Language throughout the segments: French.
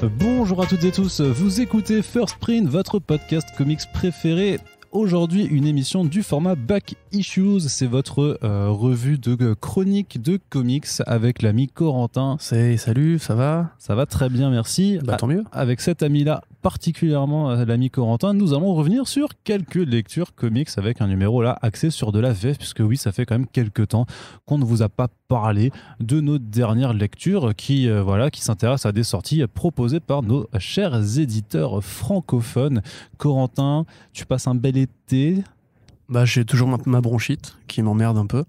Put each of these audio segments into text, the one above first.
Bonjour à toutes et tous, vous écoutez First Print, votre podcast comics préféré. Aujourd'hui, une émission du format Back Issues, c'est votre revue de chronique de comics avec l'ami Corentin. Salut, ça va ? Ça va très bien, merci. Tant mieux. Avec cet ami-là, particulièrement l'ami Corentin, nous allons revenir sur quelques lectures comics avec un numéro là axé sur de la VF, puisque oui, ça fait quand même quelques temps qu'on ne vous a pas parlé de nos dernières lectures qui s'intéressent à des sorties proposées par nos chers éditeurs francophones. Corentin, tu passes un bel été ? J'ai toujours ma bronchite qui m'emmerde un peu.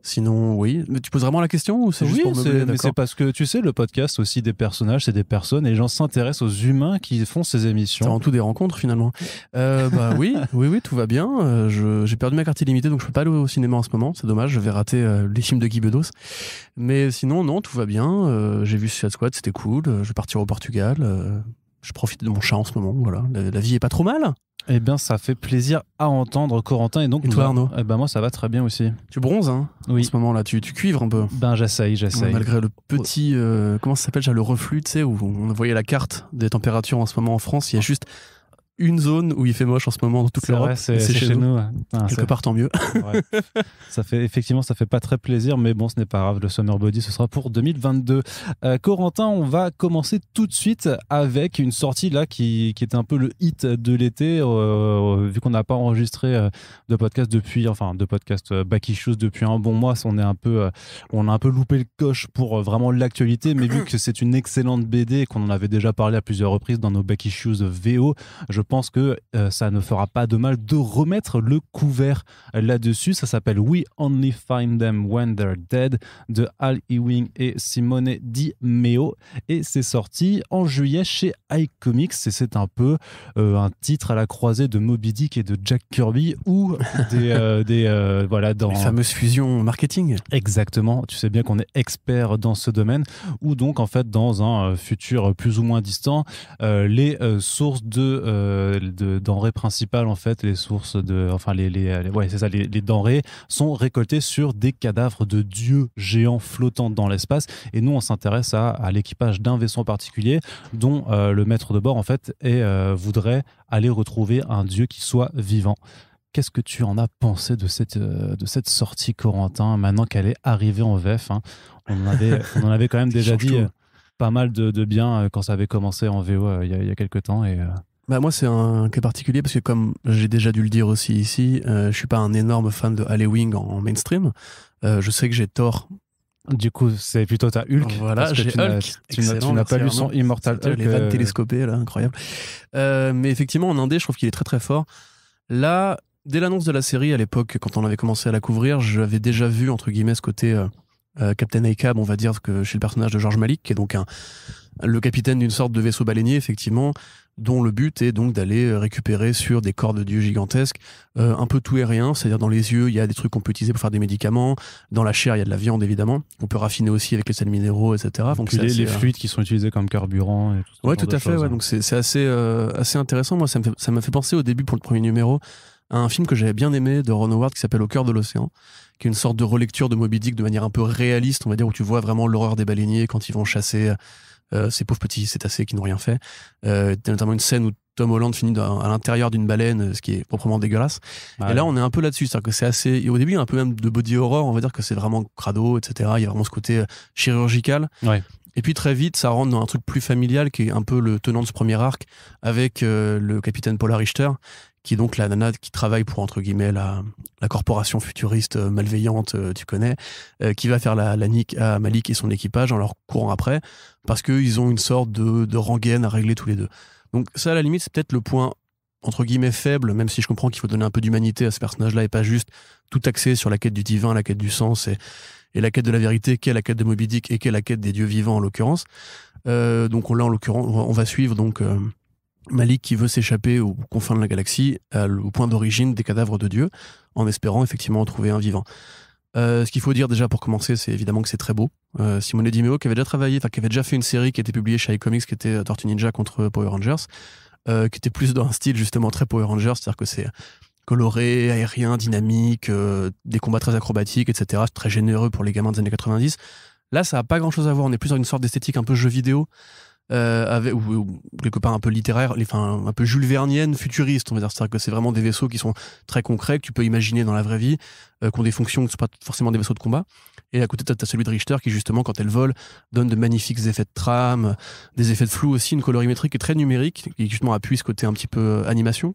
Sinon, oui. Mais tu poses vraiment la question ou c'est juste pour meubler, mais c'est parce que tu sais, le podcast aussi des personnages, c'est des personnes et les gens s'intéressent aux humains qui font ces émissions. C'est avant tout des rencontres finalement. Oui, tout va bien. J'ai perdu ma carte illimitée donc je peux pas aller au cinéma en ce moment. C'est dommage, je vais rater les films de Guy Bedos. Mais sinon, non, tout va bien. J'ai vu Suicide Squad, c'était cool. Je vais partir au Portugal. Je profite de mon chat en ce moment. Voilà, la vie est pas trop mal. Eh bien, ça fait plaisir à entendre, Corentin. Et donc, toi, Arnaud ? Moi, ça va très bien aussi. Tu bronzes, hein ? Oui. En ce moment-là, tu cuivres un peu. J'essaye. Ouais, malgré le petit, comment ça s'appelle, le reflux, tu sais, où on voyait la carte des températures en ce moment en France. Il y a juste une zone où il fait moche en ce moment dans toute l'Europe. C'est chez nous. Quelque part, tant mieux. Ouais. Ça fait pas très plaisir, mais bon, ce n'est pas grave. Le Summer Body, ce sera pour 2022. Corentin, on va commencer tout de suite avec une sortie là qui était un peu le hit de l'été, vu qu'on n'a pas enregistré de podcast Back Issues depuis un bon mois. On a un peu loupé le coche pour vraiment l'actualité, mais vu que c'est une excellente BD et qu'on en avait déjà parlé à plusieurs reprises dans nos Back Issues VO, je pense que ça ne fera pas de mal de remettre le couvert là-dessus. Ça s'appelle We Only Find Them When They're Dead de Al Ewing et Simone Di Meo, et c'est sorti en juillet chez iComics, et c'est un peu un titre à la croisée de Moby Dick et de Jack Kirby, ou dans les fameuses fusions marketing. Exactement, tu sais bien qu'on est expert dans ce domaine, ou donc en fait dans un futur plus ou moins distant, les sources de denrées principales, en fait, les sources les denrées sont récoltées sur des cadavres de dieux géants flottant dans l'espace, et nous on s'intéresse à l'équipage d'un vaisseau en particulier dont le maître de bord en fait voudrait aller retrouver un dieu qui soit vivant. Qu'est-ce que tu en as pensé de cette sortie, Corentin, maintenant qu'elle est arrivée en VF, hein. On en avait quand même déjà dit pas mal de bien quand ça avait commencé en VO il y a quelques temps, et moi, c'est un cas particulier parce que, comme j'ai déjà dû le dire aussi ici, je suis pas un énorme fan de Al Ewing en mainstream. Je sais que j'ai tort. Du coup, c'est plutôt ta Hulk. Voilà, j'ai Hulk. Tu n'as pas lu son Immortal Hulk. Les vannes télescopées, là, incroyable. Mais effectivement, en indé, je trouve qu'il est très très fort. Là, dès l'annonce de la série, à l'époque, quand on avait commencé à la couvrir, j'avais déjà vu, entre guillemets, ce côté Captain Ahab, on va dire, que chez le personnage de George Malik, qui est donc le capitaine d'une sorte de vaisseau baleinier, effectivement, dont le but est donc d'aller récupérer sur des corps de dieux gigantesques un peu tout et rien, c'est-à-dire dans les yeux il y a des trucs qu'on peut utiliser pour faire des médicaments, dans la chair il y a de la viande évidemment, on peut raffiner aussi avec les sels minéraux, etc. Donc les fluides qui sont utilisés comme carburant et tout ça. Ouais, tout à fait, ouais. Donc c'est assez intéressant. Moi ça m'a fait penser au début, pour le premier numéro, à un film que j'avais bien aimé de Ron Howard qui s'appelle Au cœur de l'océan, qui est une sorte de relecture de Moby Dick de manière un peu réaliste, on va dire, où tu vois vraiment l'horreur des baleiniers quand ils vont chasser ces pauvres petits cétacés qui n'ont rien fait. T'as notamment une scène où Tom Holland finit à l'intérieur d'une baleine, ce qui est proprement dégueulasse. Ouais. Et là, on est un peu là-dessus. C'est-à-dire que c'est assez. Et au début, il y a un peu même de body horror. On va dire que c'est vraiment crado, etc. Il y a vraiment ce côté chirurgical. Ouais. Et puis très vite, ça rentre dans un truc plus familial qui est un peu le tenant de ce premier arc avec le capitaine Paula Richter, qui est donc la nana qui travaille pour, entre guillemets, la corporation futuriste malveillante, tu connais, qui va faire la nique à Malik et son équipage en leur courant après, parce qu'ils ont une sorte de rengaine à régler tous les deux. Donc ça, à la limite, c'est peut-être le point, entre guillemets, faible, même si je comprends qu'il faut donner un peu d'humanité à ce personnage-là et pas juste tout axé sur la quête du divin, la quête du sens et la quête de la vérité, qui est la quête de Moby Dick et qui est la quête des dieux vivants, en l'occurrence. Donc là, en l'occurrence, on va suivre donc Malik qui veut s'échapper aux confins de la galaxie, au point d'origine des cadavres de dieux, en espérant effectivement trouver un vivant. Ce qu'il faut dire déjà pour commencer, c'est évidemment que c'est très beau. Simone Di Meo, qui avait déjà fait une série qui était publiée chez iComics, qui était Tortue Ninja contre Power Rangers, qui était plus dans un style justement très Power Rangers, c'est-à-dire que c'est coloré, aérien, dynamique, des combats très acrobatiques, etc. C'est très généreux pour les gamins des années 90. Là, ça n'a pas grand-chose à voir. On est plus dans une sorte d'esthétique un peu jeu vidéo, ou quelque part un peu littéraire, enfin un peu Jules Vernienne, futuriste, on va dire. C'est-à-dire que c'est vraiment des vaisseaux qui sont très concrets, que tu peux imaginer dans la vraie vie, qui ont des fonctions qui ne sont pas forcément des vaisseaux de combat. Et à côté, tu as celui de Richter qui, justement, quand elle vole, donne de magnifiques effets de trame, des effets de flou aussi, une colorimétrie qui est très numérique, qui justement appuie ce côté un petit peu animation.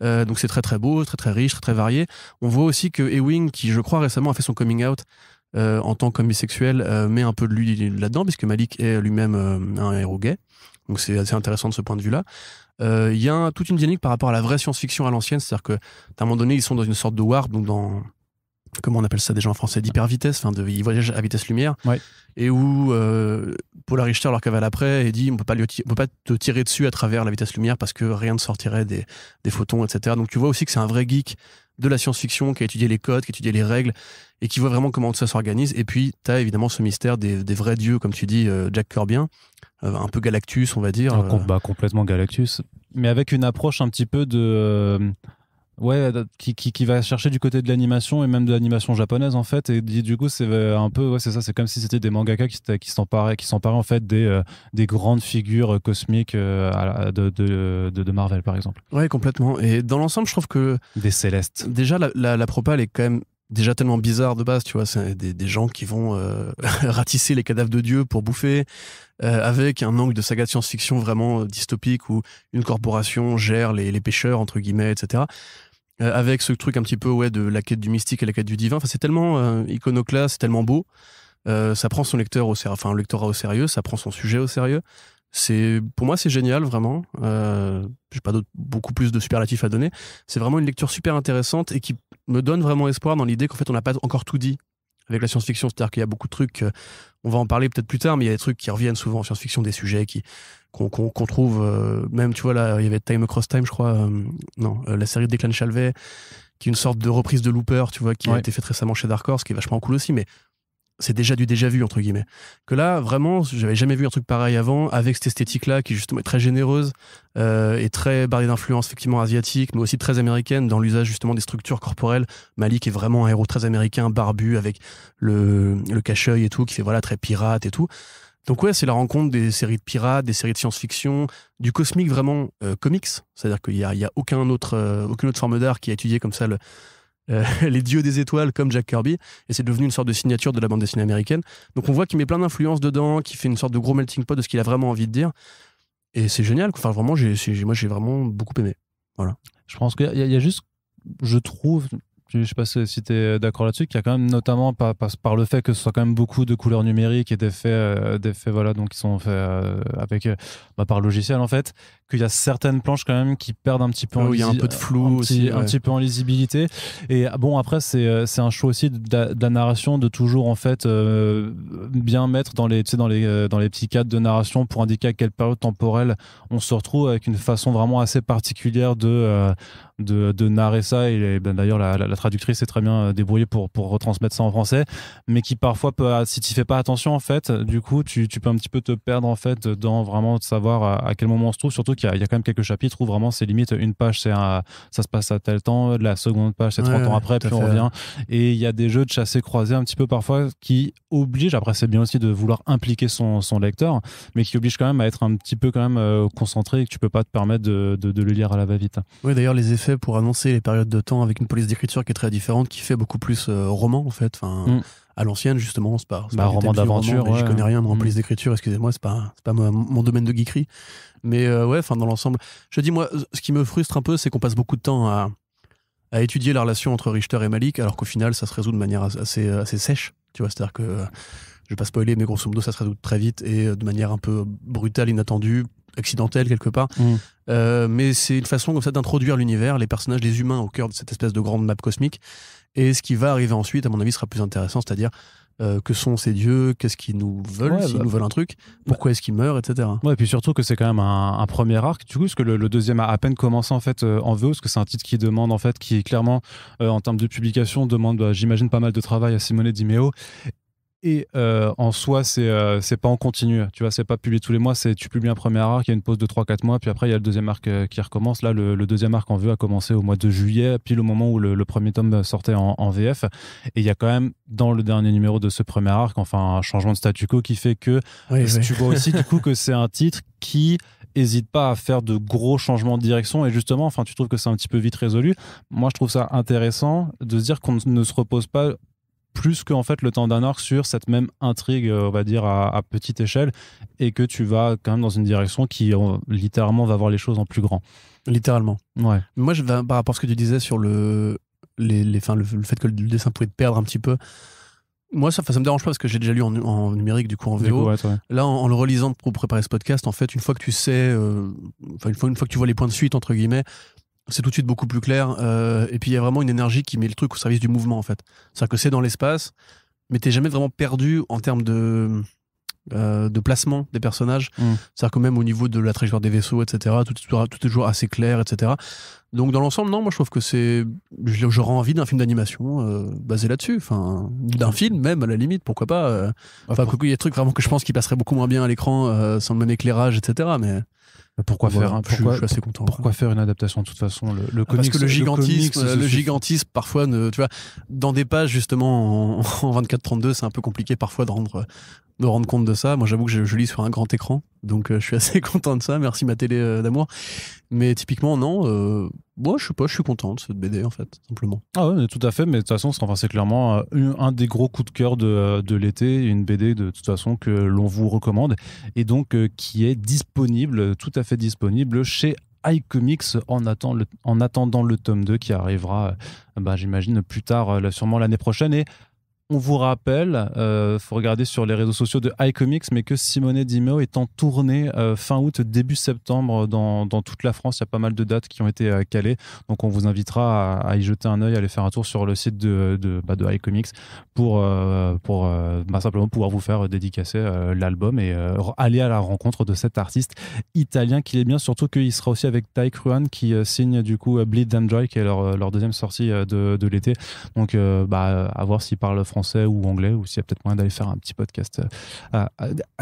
Donc c'est très très beau, très très riche, très très varié. On voit aussi que Ewing, qui je crois récemment a fait son coming out en tant qu'homme bisexuel, met un peu de lui là-dedans, puisque Malik est lui-même un héros gay. Donc c'est assez intéressant de ce point de vue-là. Il y a toute une dynamique par rapport à la vraie science-fiction à l'ancienne, c'est-à-dire qu'à un moment donné, ils sont dans une sorte de warp, donc dans... Comment on appelle ça déjà en français, d'hyper-vitesse, ils voyagent à vitesse lumière, ouais. Et où Paula Richter leur cavale après et dit on peut pas te tirer dessus à travers la vitesse lumière parce que rien ne sortirait des photons, etc. Donc tu vois aussi que c'est un vrai geek de la science-fiction qui a étudié les codes, qui a étudié les règles et qui voit vraiment comment tout ça s'organise. Et puis tu as évidemment ce mystère des vrais dieux, comme tu dis, Jack Kirbien, un peu Galactus, on va dire. Complètement Galactus, mais avec une approche un petit peu de... Ouais, qui va chercher du côté de l'animation et même de l'animation japonaise en fait, et du coup c'est un peu, c'est ça, c'est comme si c'était des mangaka qui s'emparaient en fait des grandes figures cosmiques de Marvel par exemple. Ouais, complètement. Et dans l'ensemble, je trouve que des Célestes. Déjà la propale est quand même déjà tellement bizarre de base, tu vois, c'est des gens qui vont ratisser les cadavres de dieux pour bouffer, avec un angle de saga de science-fiction vraiment dystopique où une corporation gère les pêcheurs entre guillemets, etc. Avec ce truc un petit peu de la quête du mystique et la quête du divin. Enfin, c'est tellement iconoclaste, c'est tellement beau. Ça prend son lecteur le lectorat au sérieux, ça prend son sujet au sérieux. Pour moi, c'est génial, vraiment. J'ai pas beaucoup plus de superlatifs à donner. C'est vraiment une lecture super intéressante et qui me donne vraiment espoir dans l'idée qu'en fait, on n'a pas encore tout dit avec la science-fiction. C'est-à-dire qu'il y a beaucoup de trucs, on va en parler peut-être plus tard, mais il y a des trucs qui reviennent souvent en science-fiction, des sujets qu'on trouve, même, tu vois, là, il y avait Time Across Time, je crois, la série de Declan Shalvey, qui est une sorte de reprise de Looper, tu vois, qui a été faite récemment chez Dark Horse, qui est vachement cool aussi, mais c'est déjà du déjà vu, entre guillemets. Que là, vraiment, j'avais jamais vu un truc pareil avant, avec cette esthétique-là, qui justement est très généreuse, et très barrée d'influence, effectivement, asiatique, mais aussi très américaine, dans l'usage, justement, des structures corporelles. Malik est vraiment un héros très américain, barbu, avec le cache-œil et tout, qui fait, voilà, très pirate et tout. Donc ouais, c'est la rencontre des séries de pirates, des séries de science-fiction, du cosmique vraiment comics, c'est-à-dire qu'il y a aucune autre forme d'art qui a étudié comme ça les dieux des étoiles comme Jack Kirby, et c'est devenu une sorte de signature de la bande dessinée américaine. Donc on voit qu'il met plein d'influences dedans, qu'il fait une sorte de gros melting pot de ce qu'il a vraiment envie de dire, et c'est génial. Enfin vraiment, moi j'ai vraiment beaucoup aimé. Voilà. Je pense qu'il y a juste, je trouve, je sais pas si tu es d'accord là-dessus, qu'il y a quand même, notamment par le fait que ce soit quand même beaucoup de couleurs numériques et d'effets voilà, donc qui sont faits avec par logiciel en fait, qu'il y a certaines planches quand même qui perdent un petit peu il y a un peu de flou aussi, un petit peu en lisibilité. Et bon, après c'est un choix aussi de la narration, de toujours en fait bien mettre dans les petits cadres de narration pour indiquer à quelle période temporelle on se retrouve, avec une façon vraiment assez particulière de narrer ça. Et d'ailleurs la traductrice est très bien débrouillée pour retransmettre ça en français, mais qui parfois si tu fais pas attention en fait, du coup tu peux un petit peu te perdre en fait dans vraiment de savoir à quel moment on se trouve, surtout qu'il y a quand même quelques chapitres où vraiment c'est limite une page ça se passe à tel temps, la seconde page c'est 30 ans après, puis on revient, et il y a des jeux de chassés croisés un petit peu parfois qui obligent, après c'est bien aussi de vouloir impliquer son lecteur, mais qui obligent quand même à être un petit peu quand même concentré, et que tu peux pas te permettre de le lire à la va-vite. Oui, d'ailleurs les effets pour annoncer les périodes de temps avec une police d'écriture qui est très différente, qui fait beaucoup plus roman en fait, à l'ancienne justement, c'est pas roman d'aventure, je connais rien en police d'écriture, excusez-moi, c'est pas mon domaine de geekerie, mais dans l'ensemble, je dis, moi ce qui me frustre un peu, c'est qu'on passe beaucoup de temps à étudier la relation entre Richter et Malik, alors qu'au final ça se résout de manière assez sèche, tu vois, c'est-à-dire que je vais pas spoiler, mais grosso modo ça se résout très vite et de manière un peu brutale, inattendue, accidentelle quelque part. Mais c'est une façon comme ça d'introduire l'univers, les personnages, les humains au cœur de cette espèce de grande map cosmique. Et ce qui va arriver ensuite, à mon avis, sera plus intéressant, c'est-à-dire que sont ces dieux, qu'est-ce qu'ils nous veulent, s'ils nous veulent un truc, pourquoi est-ce qu'ils meurent, etc. Ouais, et puis surtout que c'est quand même un premier arc, du coup, parce que le deuxième a à peine commencé en fait en VO, parce que c'est un titre qui demande en fait, qui clairement en termes de publication demande, j'imagine, pas mal de travail à Simone Di Meo. Et en soi, c'est pas en continu. Tu vois, c'est pas publié tous les mois. Tu publies un premier arc, il y a une pause de 3-4 mois, puis après, il y a le deuxième arc qui recommence. Là, le deuxième arc en VO a commencé au mois de juillet, pile au moment où le premier tome sortait en VF. Et il y a quand même, dans le dernier numéro de ce premier arc, enfin, un changement de statu quo qui fait que tu vois aussi, du coup, que c'est un titre qui hésite pas à faire de gros changements de direction. Et justement, enfin, tu trouves que c'est un petit peu vite résolu. Moi, je trouve ça intéressant de se dire qu'on ne se repose pas plus que en fait le temps d'un arc sur cette même intrigue, on va dire à petite échelle, et que tu vas quand même dans une direction qui littéralement va voir les choses en plus grand. Littéralement. Ouais. Moi, par rapport à ce que tu disais sur le fait que le dessin pouvait te perdre un petit peu, moi ça me dérange pas parce que j'ai déjà lu en numérique, du coup en VO. Ouais. Là, en le relisant pour préparer ce podcast, en fait, une fois que tu sais, une fois que tu vois les points de suite entre guillemets, c'est tout de suite beaucoup plus clair. Et puis il y a vraiment une énergie qui met le truc au service du mouvement, en fait. C'est-à-dire que c'est dans l'espace, mais t'es jamais vraiment perdu en termes de placement des personnages. C'est-à-dire que même au niveau de la trajectoire des vaisseaux, etc., tout est toujours assez clair, etc. Donc dans l'ensemble, non, moi je trouve que j'aurais envie d'un film d'animation basé là-dessus, enfin, d'un film même à la limite, pourquoi pas. Enfin, il y a des trucs vraiment que je pense qui passeraient beaucoup moins bien à l'écran sans le même éclairage, etc. Mais pourquoi je suis assez content. Pourquoi faire une adaptation de toute façon le parce que le gigantisme parfois, tu vois, dans des pages justement en 24-32, c'est un peu compliqué parfois de rendre compte de ça. Moi, j'avoue que je lis sur un grand écran, donc je suis assez content de ça. Merci ma télé d'amour. Mais typiquement, non. Moi, je sais pas, je suis content de cette BD en fait, simplement. Ah ouais, tout à fait. Mais de toute façon, c'est clairement un des gros coups de cœur de l'été, une BD de toute façon que l'on vous recommande et donc qui est disponible, tout à fait disponible chez iComics en attendant le tome 2 qui arrivera, j'imagine, plus tard, sûrement l'année prochaine. Et on vous rappelle, faut regarder sur les réseaux sociaux de iComics, mais que Simone Dimeo est en tournée fin août, début septembre dans toute la France. Il y a pas mal de dates qui ont été calées. Donc on vous invitera à y jeter un œil, à aller faire un tour sur le site de iComics pour simplement pouvoir vous faire dédicacer l'album et aller à la rencontre de cet artiste italien qu'il est bien. Surtout qu'il sera aussi avec Tyke Ruan qui signe du coup Bleed and Joy, qui est leur deuxième sortie de l'été. Donc à voir s'il parle français ou anglais, ou s'il y a peut-être moyen d'aller faire un petit podcast à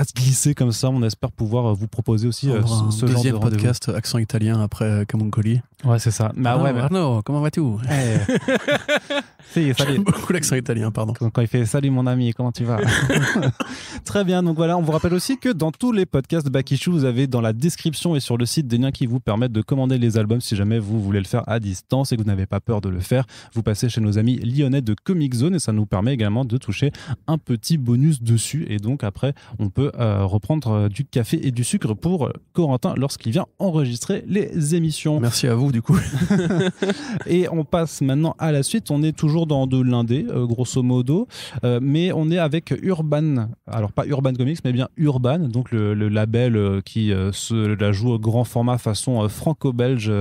se glisser comme ça. On espère pouvoir vous proposer aussi ce genre de deuxième podcast accent italien après Camuncoli. Ouais, c'est ça. Arnaud, comment vas-tu? J'aime beaucoup l'accent italien, pardon. Quand il fait salut mon ami, comment tu vas? Très bien, donc voilà, on vous rappelle aussi que dans tous les podcasts de Back Issue, vous avez dans la description et sur le site des liens qui vous permettent de commander les albums si jamais vous voulez le faire à distance et que vous n'avez pas peur de le faire. Vous passez chez nos amis lyonnais de Comic Zone et ça nous permet également de toucher un petit bonus dessus. Et donc après, on peut reprendre du café et du sucre pour Corentin lorsqu'il vient enregistrer les émissions. Merci à vous du coup. Et on passe maintenant à la suite. On est toujours dans de l'indé, grosso modo, mais on est avec Urban. Alors pas Urban Comics, mais bien Urban, donc le label qui la joue au grand format façon franco-belge.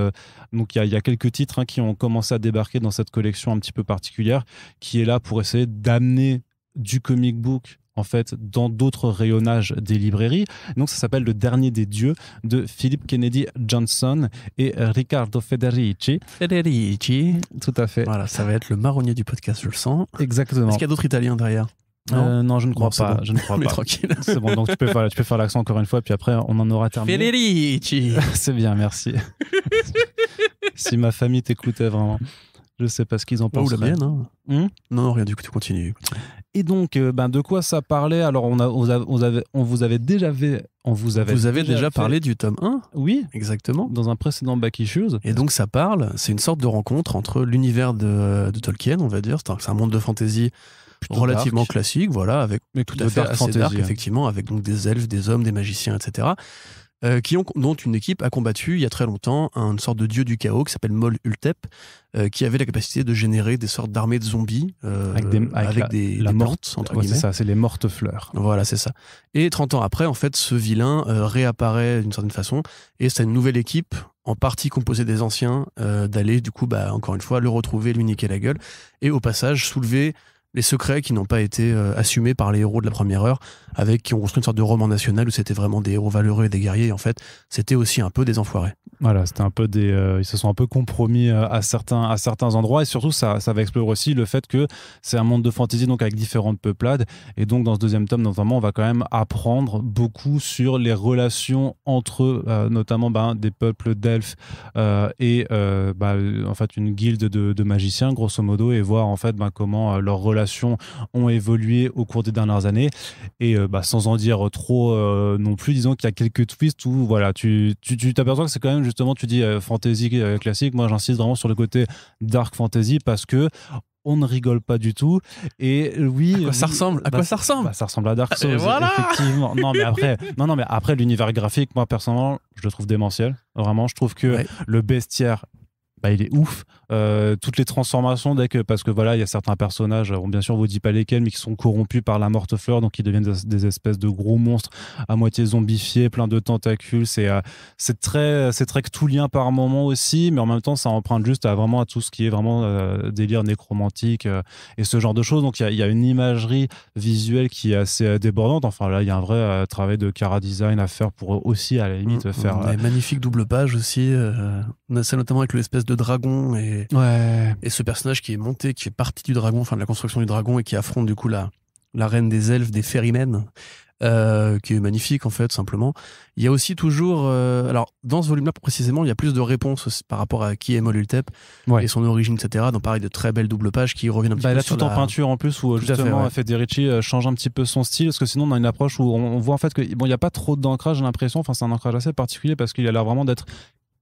Donc il y a quelques titres qui ont commencé à débarquer dans cette collection un petit peu particulière, qui est là pour essayer d'amener du comic book en fait dans d'autres rayonnages des librairies. Donc ça s'appelle Le Dernier des Dieux de Philip Kennedy Johnson et Riccardo Federici. Tout à fait. Voilà, ça va être le marronnier du podcast, je le sens. Exactement. Est-ce qu'il y a d'autres Italiens derrière? Non, je ne crois pas. Bon. Je ne crois Mais pas. tranquille. C'est bon, donc tu peux faire l'accent encore une fois, puis après on en aura terminé. Federici. C'est bien, merci. Si ma famille t'écoutait vraiment. Je sais pas ce qu'ils en pensent. Ou la mienne, Non, rien du coup, tu continues. Et donc, de quoi ça parlait? Alors, on vous avait déjà parlé du tome 1. Oui, exactement. Dans un précédent Back Issues. Et donc, ça parle, c'est une sorte de rencontre entre l'univers de Tolkien, on va dire. C'est un monde de fantasy plutôt relativement dark. Classique, voilà, avec tout à fait assez fantasy, dark, effectivement, avec donc des elfes, des hommes, des magiciens, etc. Dont une équipe a combattu il y a très longtemps une sorte de dieu du chaos qui s'appelle Mol Ultep, qui avait la capacité de générer des sortes d'armées de zombies avec des plantes, entre guillemets. C'est ça, c'est les mortes fleurs. Voilà, c'est ça. Et 30 ans après, en fait, ce vilain réapparaît d'une certaine façon, et c'est une nouvelle équipe, en partie composée des anciens, d'aller, du coup, encore une fois, le retrouver, lui niquer la gueule, et au passage, soulever les secrets qui n'ont pas été assumés par les héros de la première heure, qui ont construit une sorte de roman national où c'était vraiment des héros valeureux et des guerriers. Et en fait, c'était aussi un peu des enfoirés. Voilà, c'était un peu ils se sont un peu compromis à certains endroits, et surtout ça va explorer aussi le fait que c'est un monde de fantasy, donc avec différentes peuplades, et donc dans ce deuxième tome notamment on va quand même apprendre beaucoup sur les relations entre notamment des peuples d'elfes et en fait une guilde de magiciens grosso modo, et voir en fait comment leurs relations ont évolué au cours des dernières années, et sans en dire trop non plus, disons qu'il y a quelques twists où voilà, tu t'aperçois que c'est quand même, justement, tu dis fantasy classique. Moi, j'insiste vraiment sur le côté dark fantasy parce que on ne rigole pas du tout. Et oui, à quoi ça ressemble ça ressemble à Dark Souls, voilà effectivement. Non, mais après l'univers graphique, moi personnellement, je le trouve démentiel. Vraiment, je trouve que le bestiaire, il est ouf. Toutes les transformations, parce que voilà, il y a certains personnages, bien sûr, on vous dit pas lesquels, mais qui sont corrompus par la morte fleur, donc ils deviennent des espèces de gros monstres à moitié zombifiés, plein de tentacules. C'est très cthulhien par moment aussi, mais en même temps, ça emprunte juste à tout ce qui est vraiment délire nécromantique et ce genre de choses. Donc il y a une imagerie visuelle qui est assez débordante. Enfin là, il y a un vrai travail de chara design à faire pour aussi, à la limite, faire. Magnifique double page aussi. On a ça notamment avec l'espèce de dragon et ce personnage qui est monté, qui fait partie du dragon, enfin de la construction du dragon, et qui affronte du coup la reine des elfes, des ferrymen, qui est magnifique en fait, simplement. Il y a aussi toujours, alors dans ce volume-là précisément, il y a plus de réponses par rapport à qui est Moll Ultep et son origine, etc. Donc pareil, de très belles doubles pages qui reviennent un petit peu là, sur tout en peinture en plus, où justement Federici change un petit peu son style, parce que sinon on a une approche où on voit en fait que il n'y a pas trop d'ancrage, j'ai l'impression. Enfin, c'est un ancrage assez particulier parce qu'il a l'air vraiment d'être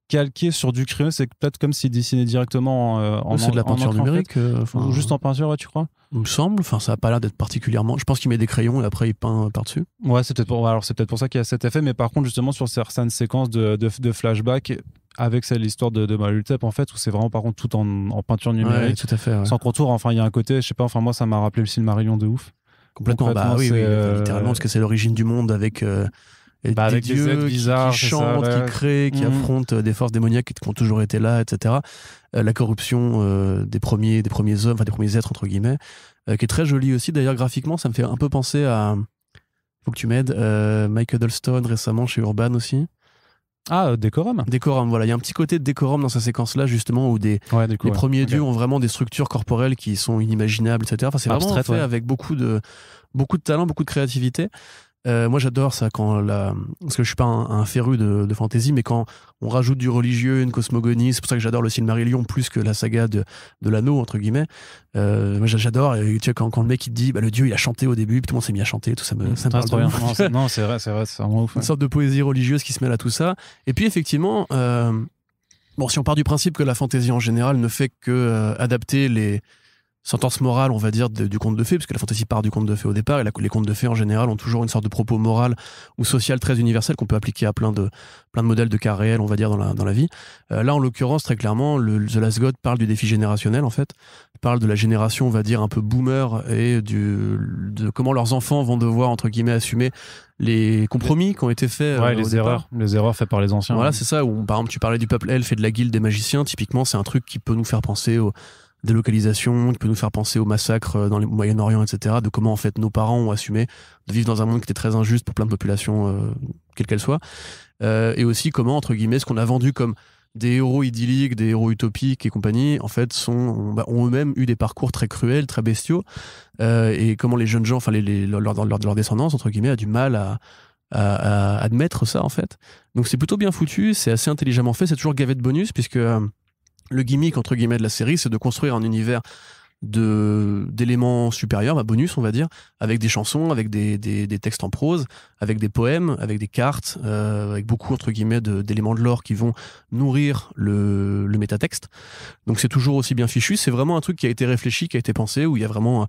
calqué sur du crayon. C'est peut-être comme s'il dessinait directement c'est de la peinture numérique, ou juste en peinture, tu crois? Il me semble, enfin ça a pas l'air d'être particulièrement. Je pense qu'il met des crayons et après il peint par-dessus. Ouais, c'est peut-être pour ça qu'il y a cet effet, mais par contre justement sur certaines séquences de flashback avec l'histoire de Moll Ultep, en fait, où c'est vraiment par contre tout en peinture numérique, tout à fait, sans contour. Enfin, il y a un côté, je sais pas, enfin moi ça m'a rappelé le Silmarillion de ouf. Complètement, oui, littéralement, parce que c'est l'origine du monde avec des dieux bizarres, qui chantent, qui créent, qui affrontent des forces démoniaques qui ont toujours été là, etc. La corruption des premiers hommes, enfin des premiers êtres entre guillemets, qui est très jolie aussi. D'ailleurs, graphiquement, ça me fait un peu penser à, faut que tu m'aides, Mike Huddleston récemment chez Urban aussi. Ah, Décorum. Décorum, voilà. Il y a un petit côté de Décorum dans sa séquence-là, justement, où les premiers dieux ont vraiment des structures corporelles qui sont inimaginables, etc. Enfin, c'est vraiment fait avec beaucoup de talent, beaucoup de créativité. Moi j'adore ça parce que je suis pas un féru de fantasy, mais quand on rajoute du religieux, une cosmogonie, c'est pour ça que j'adore le Silmarillion plus que la saga de l'anneau entre guillemets. Moi j'adore, et tu sais, quand le mec il te dit le dieu il a chanté au début, puis tout le monde s'est mis à chanter, tout ça me parle trop bien. Non, c'est vrai, c'est vraiment ouf. Une sorte de poésie religieuse qui se mêle à tout ça. Et puis effectivement, si on part du principe que la fantasy en général ne fait que adapter les sentence morale, on va dire, du conte de fées, parce que la fantasy part du conte de fées au départ, et les contes de fées en général ont toujours une sorte de propos moral ou social très universel qu'on peut appliquer à plein de modèles de cas réels, on va dire, dans la vie. Là, en l'occurrence, très clairement, The Last God parle du défi générationnel, en fait. Il parle de la génération, on va dire, un peu boomer, et de comment leurs enfants vont devoir, entre guillemets, assumer les compromis qui ont été faits les erreurs faites par les anciens. Voilà, c'est ça, où par exemple tu parlais du peuple elfe et de la guilde des magiciens. Typiquement, c'est un truc qui peut nous faire penser aux délocalisation, qui peut nous faire penser au massacre dans le Moyen-Orient, etc., de comment en fait nos parents ont assumé de vivre dans un monde qui était très injuste pour plein de populations, quelles qu'elles soient, et aussi comment, entre guillemets, ce qu'on a vendu comme des héros idylliques, des héros utopiques et compagnie, en fait, ont eux-mêmes eu des parcours très cruels, très bestiaux, et comment les jeunes gens, enfin leur descendance, entre guillemets, a du mal à admettre ça, en fait. Donc c'est plutôt bien foutu, c'est assez intelligemment fait, c'est toujours gavé de bonus, puisque le gimmick, entre guillemets, de la série, c'est de construire un univers d'éléments supérieurs, bonus, on va dire, avec des chansons, avec des textes en prose, avec des poèmes, avec des cartes, avec beaucoup, entre guillemets, d'éléments de lore qui vont nourrir le métatexte. Donc c'est toujours aussi bien fichu. C'est vraiment un truc qui a été réfléchi, qui a été pensé, où il y a vraiment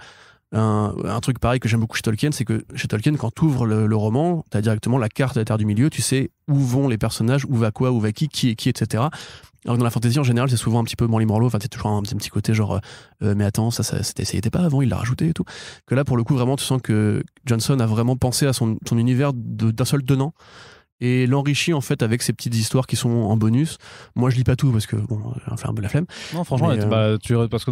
un truc pareil que j'aime beaucoup chez Tolkien, c'est que chez Tolkien, quand tu ouvres le roman, tu as directement la carte de la Terre du Milieu, tu sais où vont les personnages, où va quoi, où va qui est qui, etc. Alors que dans la fantasy en général, c'est souvent un petit peu Morley Morlow, enfin c'est toujours un petit côté genre mais attends, ça était pas avant, il l'a rajouté et tout. Que là pour le coup vraiment tu sens que Johnson a vraiment pensé à son univers d'un seul tenant, et l'enrichit en fait avec ces petites histoires qui sont en bonus. Moi je lis pas tout parce que bon, j'ai fait un peu la flemme. Non, franchement, Mais, parce que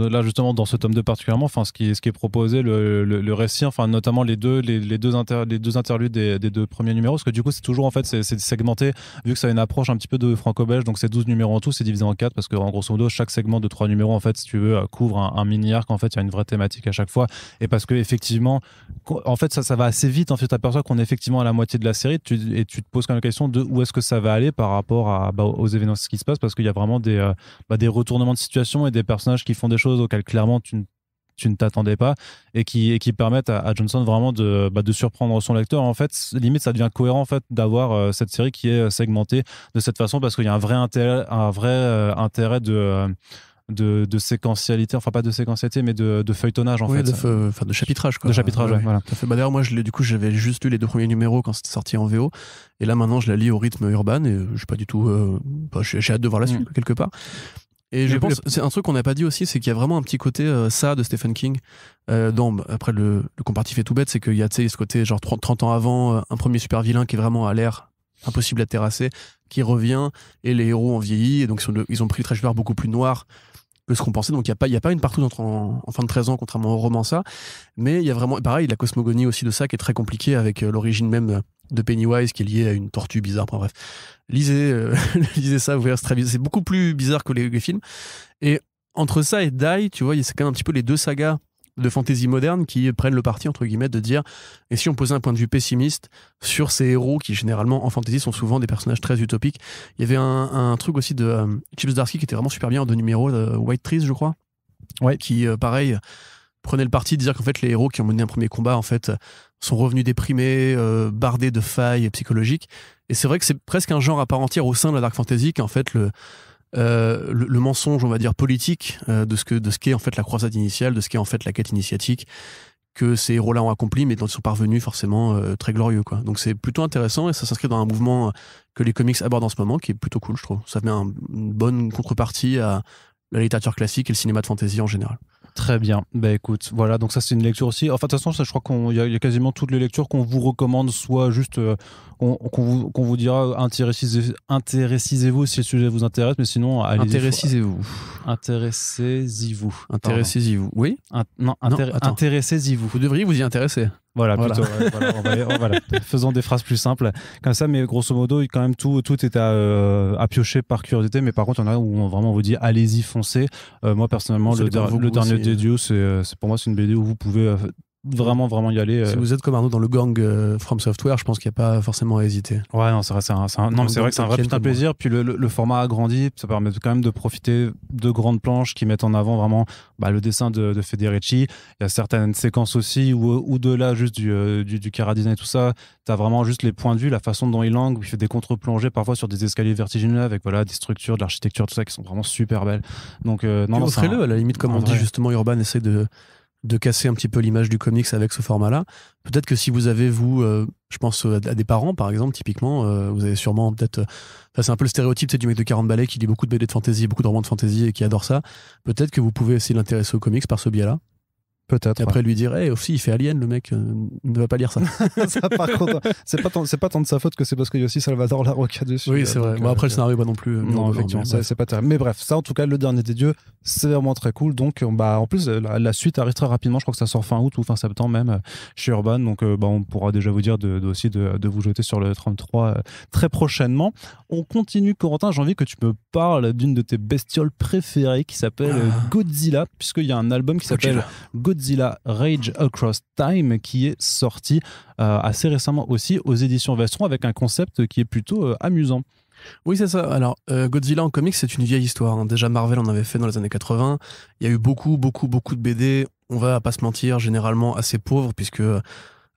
là justement dans ce tome 2 particulièrement, enfin ce qui est proposé, le récit, enfin notamment les deux interludes des deux premiers numéros, parce que du coup c'est toujours en fait c'est segmenté, vu que ça a une approche un petit peu de franco-belge, donc c'est 12 numéros en tout, c'est divisé en 4 parce que en grosso modo chaque segment de 3 numéros en fait, si tu veux, couvre un mini arc. En fait il y a une vraie thématique à chaque fois, et parce que effectivement en fait ça va assez vite, en fait tu t'aperçois qu'on est effectivement à la moitié de la série, et tu te poses quand même la question de où est-ce que ça va aller par rapport aux événements qui se passent, parce qu'il y a vraiment des retournements de situation et des personnages qui font des choses auxquelles clairement tu ne t'attendais pas, et qui permettent à Johnson vraiment de surprendre son lecteur. En fait, limite, ça devient cohérent en fait d'avoir cette série qui est segmentée de cette façon, parce qu'il y a un vrai intérêt de séquentialité, enfin pas de séquentialité, mais de feuilletonnage en fait. De chapitrage quoi. De chapitrage, ouais, voilà. D'ailleurs, moi j'avais juste lu les 2 premiers numéros quand c'était sorti en VO, et là maintenant je la lis au rythme Urban, et je suis pas du tout. J'ai hâte de voir la suite quelque part. Et je pense, c'est un truc qu'on n'a pas dit aussi, c'est qu'il y a vraiment un petit côté ça de Stephen King. Après, le comparatif est tout bête, c'est qu'il y a ce côté genre 30 ans avant, un premier super vilain qui est vraiment à l'air impossible à terrasser, qui revient, et les héros ont vieilli, et donc ils ont pris le trajectoire beaucoup plus noir que ce qu'on pensait. Donc il n'y a pas une partout en fin de 13 ans, contrairement au roman ça. Mais il y a vraiment, pareil, la cosmogonie aussi de ça qui est très compliquée, avec l'origine même de Pennywise qui est liée à une tortue bizarre. Enfin, bref, lisez ça, vous verrez, c'est beaucoup plus bizarre que les films. Et entre ça et Die, tu vois, c'est quand même un petit peu les deux sagas de fantasy moderne qui prennent le parti, entre guillemets, de dire, et si on posait un point de vue pessimiste sur ces héros qui, généralement, en fantasy, sont souvent des personnages très utopiques. Il y avait un truc aussi de Chip Zdarsky qui était vraiment super bien en 2 numéros, White Trees, je crois, ouais. Qui, pareil, prenait le parti de dire qu'en fait, les héros qui ont mené un premier combat, en fait, sont revenus déprimés, bardés de failles psychologiques. Et c'est vrai que c'est presque un genre à part entière au sein de la dark fantasy, qu'en fait, le mensonge, on va dire, politique de ce qu'est en fait la croisade initiale, de ce qu'est en fait la quête initiatique, que ces héros-là ont accompli, mais dont ils sont parvenus forcément très glorieux, quoi. Donc c'est plutôt intéressant, et ça s'inscrit dans un mouvement que les comics abordent en ce moment, qui est plutôt cool, je trouve. Ça met une bonne contrepartie à la littérature classique et le cinéma de fantasy en général. Très bien. Bah écoute, voilà, donc ça c'est une lecture aussi. Enfin, de toute façon, ça, je crois qu'il y a quasiment toutes les lectures qu'on vous recommande, soit juste qu'on vous dira intéressez-vous si le sujet vous intéresse, mais sinon allez-y. Intéressez-vous. Intéressez-y-vous. Intéressez-y-vous. Oui. Intéressez-y-vous. Vous devriez vous y intéresser. Voilà, plutôt. Voilà. Faisons des phrases plus simples comme ça, mais grosso modo, quand même, tout est à piocher par curiosité. Mais par contre, il y en a où vraiment on vous dit allez-y, foncez. Moi, personnellement, le dernier Dédieux, c'est pour moi, c'est une BD où vous pouvez vraiment y aller. Si vous êtes comme Arnaud dans le gang From Software, je pense qu'il n'y a pas forcément à hésiter. Ouais, non, c'est vrai, c'est vrai que c'est un vrai putain de plaisir. Puis le format agrandi, ça permet quand même de profiter de grandes planches qui mettent en avant vraiment le dessin de Federici. Il y a certaines séquences aussi où au-delà juste du chara-design et tout ça, t'as vraiment juste les points de vue, la façon dont il langue, où il fait des contre-plongées parfois sur des escaliers vertigineux avec des structures, de l'architecture, tout ça qui sont vraiment super belles. Donc offrez-le, à la limite, comme on dit justement, Urban essaie de casser un petit peu l'image du comics avec ce format-là. Peut-être que si vous avez, je pense à des parents, par exemple, typiquement, vous avez sûrement peut-être... c'est un peu le stéréotype, c'est du mec de 40 balais qui lit beaucoup de BD de fantasy, beaucoup de romans de fantasy et qui adore ça. Peut-être que vous pouvez essayer de l'intéresser aux comics par ce biais-là. Peut-être. Et après lui dire, aussi il fait Alien, le mec, ne va pas lire ça. Ça, par contre, c'est pas tant de sa faute que c'est parce qu'il y a aussi Salvador Larroca dessus. Oui, c'est vrai. Après, le scénario pas non plus. Non, effectivement, c'est pas terrible. Mais bref, ça, en tout cas, le dernier des dieux, c'est vraiment très cool. Donc, en plus, la suite arrive très rapidement. Je crois que ça sort fin août ou fin septembre même chez Urban. Donc, on pourra déjà vous dire aussi de vous jeter sur le 33 très prochainement. On continue, Corentin. J'ai envie que tu me parles d'une de tes bestioles préférées qui s'appelle Godzilla, puisqu'il y a un album qui s'appelle Godzilla Rage Across Time qui est sorti assez récemment aussi aux éditions Vestron, avec un concept qui est plutôt amusant. Oui, c'est ça. Alors, Godzilla en comics, c'est une vieille histoire, hein. Déjà, Marvel en avait fait dans les années 80. Il y a eu beaucoup de BD. On va pas se mentir, généralement assez pauvres, puisque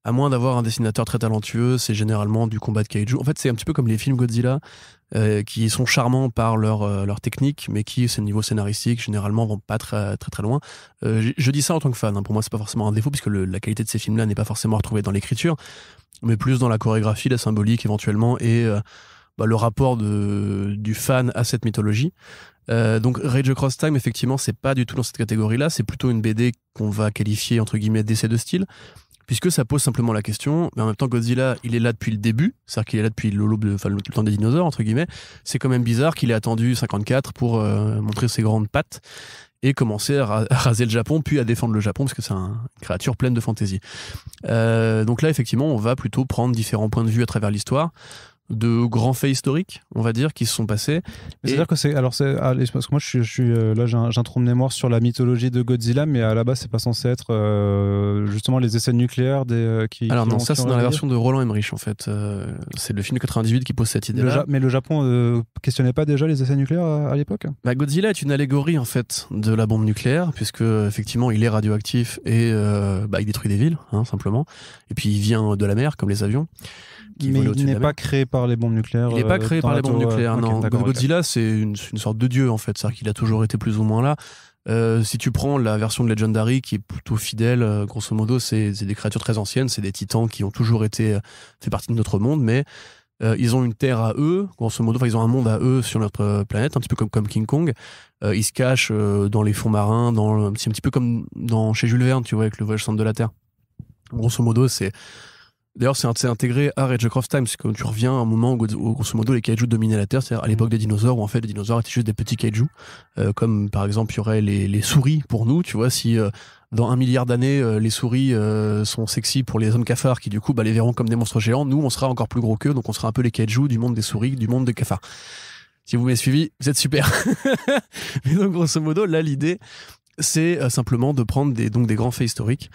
à moins d'avoir un dessinateur très talentueux, c'est généralement du combat de kaiju. En fait, c'est un petit peu comme les films Godzilla, qui sont charmants par leur technique, mais qui, au niveau scénaristique, généralement vont pas très loin. Je dis ça en tant que fan, hein. Pour moi, c'est pas forcément un défaut, puisque la qualité de ces films-là n'est pas forcément retrouvée dans l'écriture, mais plus dans la chorégraphie, la symbolique éventuellement, et le rapport du fan à cette mythologie. Donc Rage Across Time, effectivement, c'est pas du tout dans cette catégorie-là, c'est plutôt une BD qu'on va qualifier entre guillemets d'essai de style, puisque ça pose simplement la question, mais en même temps Godzilla, il est là depuis le début, c'est-à-dire qu'il est là depuis le temps des dinosaures, entre guillemets. C'est quand même bizarre qu'il ait attendu 54 pour montrer ses grandes pattes et commencer à raser le Japon, puis à défendre le Japon, parce que c'est une créature pleine de fantaisie. Donc là, effectivement, on va plutôt prendre différents points de vue à travers l'histoire, de grands faits historiques, on va dire, qui se sont passés. C'est-à-dire que parce que moi je suis là, j'ai un trou de mémoire sur la mythologie de Godzilla, mais à la base c'est pas censé être justement les essais nucléaires Alors non, ça c'est dans la version de Roland Emmerich en fait. C'est le film de 98 qui pose cette idée-là. Mais le Japon questionnait pas déjà les essais nucléaires à l'époque? Godzilla est une allégorie en fait de la bombe nucléaire, puisque effectivement il est radioactif et il détruit des villes, simplement. Et puis il vient de la mer comme les avions. Mais il n'est pas créé par les bombes nucléaires. Il n'est pas créé par les bombes nucléaires, non. Godzilla, okay. C'est une sorte de dieu, en fait. C'est-à-dire qu'il a toujours été plus ou moins là. Si tu prends la version de Legendary, qui est plutôt fidèle, grosso modo, c'est des créatures très anciennes, c'est des titans qui ont toujours fait partie de notre monde, mais ils ont une terre à eux, grosso modo, ils ont un monde à eux sur notre planète, un petit peu comme King Kong. Ils se cachent dans les fonds marins, c'est un petit peu comme chez Jules Verne, tu vois, avec le voyage au centre de la Terre. Grosso modo, D'ailleurs, c'est intégré à Age of Time, parce que tu reviens à un moment où, grosso modo, les kaijus dominaient la Terre, c'est-à-dire à l'époque des dinosaures, où en fait les dinosaures étaient juste des petits kaijus, comme par exemple il y aurait les souris pour nous, tu vois, si dans 1 milliard d'années les souris sont sexy pour les hommes cafards, qui du coup les verront comme des monstres géants, nous on sera encore plus gros qu'eux, donc on sera un peu les kaijus du monde des souris, du monde des cafards. Si vous m'avez suivi, vous êtes super. Mais donc grosso modo, là l'idée, c'est simplement de prendre des grands faits historiques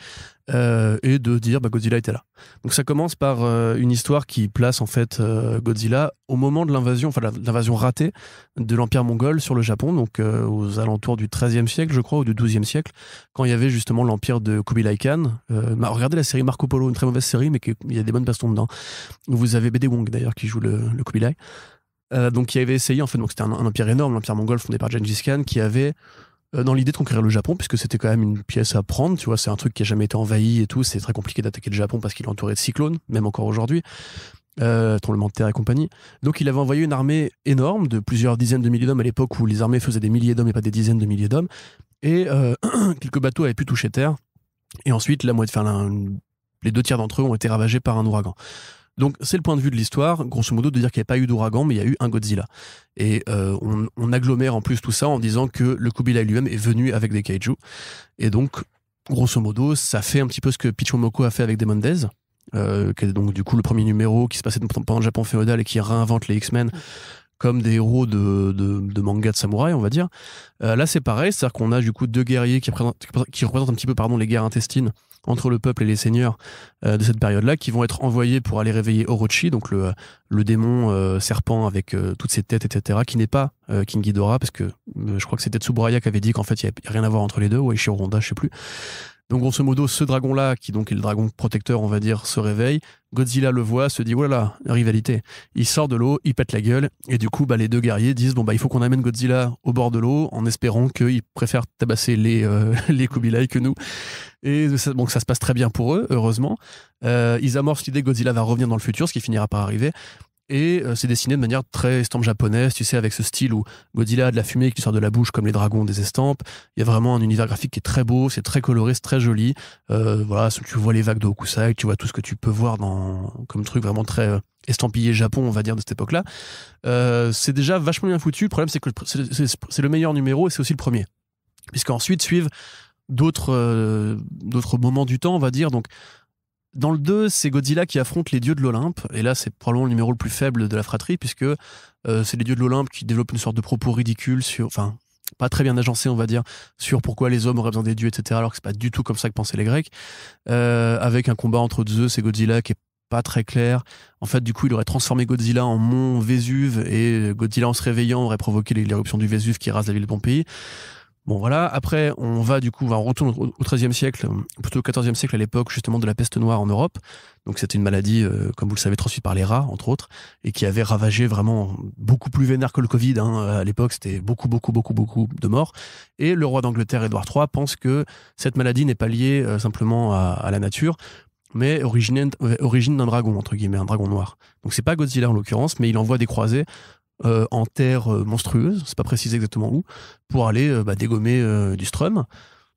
et de dire Godzilla était là. Donc ça commence par une histoire qui place en fait Godzilla au moment de l'invasion, l'invasion ratée de l'Empire mongol sur le Japon, donc aux alentours du XIIIe siècle, je crois, ou du XIIe siècle, quand il y avait justement l'Empire de Kublai Khan. Regardez la série Marco Polo, une très mauvaise série, mais il y a des bonnes bastons dedans. Vous avez BD Wong d'ailleurs qui joue le Kublai. Donc qui avait essayé, en fait, donc c'était un empire énorme, l'Empire mongol fondé par Gengis Khan, qui avait dans l'idée de conquérir le Japon, puisque c'était quand même une pièce à prendre, tu vois, c'est un truc qui a jamais été envahi et tout, c'est très compliqué d'attaquer le Japon parce qu'il est entouré de cyclones, même encore aujourd'hui, tremblements de terre et compagnie. Donc il avait envoyé une armée énorme de plusieurs dizaines de milliers d'hommes à l'époque où les armées faisaient des milliers d'hommes et pas des dizaines de milliers d'hommes, et quelques bateaux avaient pu toucher terre, et ensuite les 2 tiers d'entre eux ont été ravagés par un ouragan. Donc c'est le point de vue de l'histoire, grosso modo, de dire qu'il n'y a pas eu d'ouragan, mais il y a eu un Godzilla. Et on agglomère en plus tout ça en disant que le Kublai lui-même est venu avec des kaiju. Et donc, grosso modo, ça fait un petit peu ce que Pichomoko a fait avec Demon Days, qui est donc du coup le premier numéro qui se passait pendant le Japon féodal et qui réinvente les X-Men comme des héros de manga de samouraï, on va dire. Là, c'est pareil, c'est-à-dire qu'on a du coup 2 guerriers qui représentent un petit peu les guerres intestines entre le peuple et les seigneurs de cette période-là, qui vont être envoyés pour aller réveiller Orochi, donc le démon serpent avec toutes ses têtes, etc., qui n'est pas King Ghidorah, parce que je crois que c'était Tsuburaya qui avait dit qu'en fait, il n'y a rien à voir entre les deux, ou Eiichiro Honda, je sais plus. Donc grosso modo, ce dragon-là, qui donc est le dragon protecteur, on va dire, se réveille. Godzilla le voit, se dit, voilà, rivalité. Il sort de l'eau, il pète la gueule, et du coup, les 2 guerriers disent, il faut qu'on amène Godzilla au bord de l'eau, en espérant qu'il préfère tabasser les Kubilai que nous. Et ça se passe très bien pour eux, heureusement. Ils amorcent l'idée que Godzilla va revenir dans le futur, ce qui finira par arriver. Et c'est dessiné de manière très estampe japonaise, tu sais, avec ce style où Godzilla a de la fumée qui sort de la bouche comme les dragons des estampes. Il y a vraiment un univers graphique qui est très beau, c'est très coloré, c'est très joli. Voilà, tu vois les vagues de Hokusai, tu vois tout ce que tu peux voir comme truc vraiment très estampillé Japon, on va dire, de cette époque-là. C'est déjà vachement bien foutu. Le problème, c'est que c'est le meilleur numéro et c'est aussi le premier. Puisqu'ensuite suivent d'autres moments du temps, on va dire. Donc, dans le 2, c'est Godzilla qui affronte les dieux de l'Olympe, et là c'est probablement le numéro le plus faible de la fratrie, puisque c'est les dieux de l'Olympe qui développent une sorte de propos ridicule pas très bien agencé, on va dire, sur pourquoi les hommes auraient besoin des dieux, etc., alors que c'est pas du tout comme ça que pensaient les Grecs, avec un combat entre Zeus et Godzilla qui est pas très clair. En fait, du coup, il aurait transformé Godzilla en mont Vésuve, et Godzilla, en se réveillant, aurait provoqué l'éruption du Vésuve qui rase la ville de Pompéi. Bon voilà, après on retourne au XIIIe siècle, plutôt au XIVe siècle à l'époque justement de la peste noire en Europe. Donc c'était une maladie, comme vous le savez, transmise par les rats, entre autres, et qui avait ravagé vraiment beaucoup plus vénère que le Covid. À l'époque, c'était beaucoup de morts. Et le roi d'Angleterre, Édouard III, pense que cette maladie n'est pas liée simplement à la nature, mais origine d'un dragon, entre guillemets, un dragon noir. Donc c'est pas Godzilla en l'occurrence, mais il envoie des croisés en terre monstrueuse, c'est pas précisé exactement où, pour aller dégommer du Strum.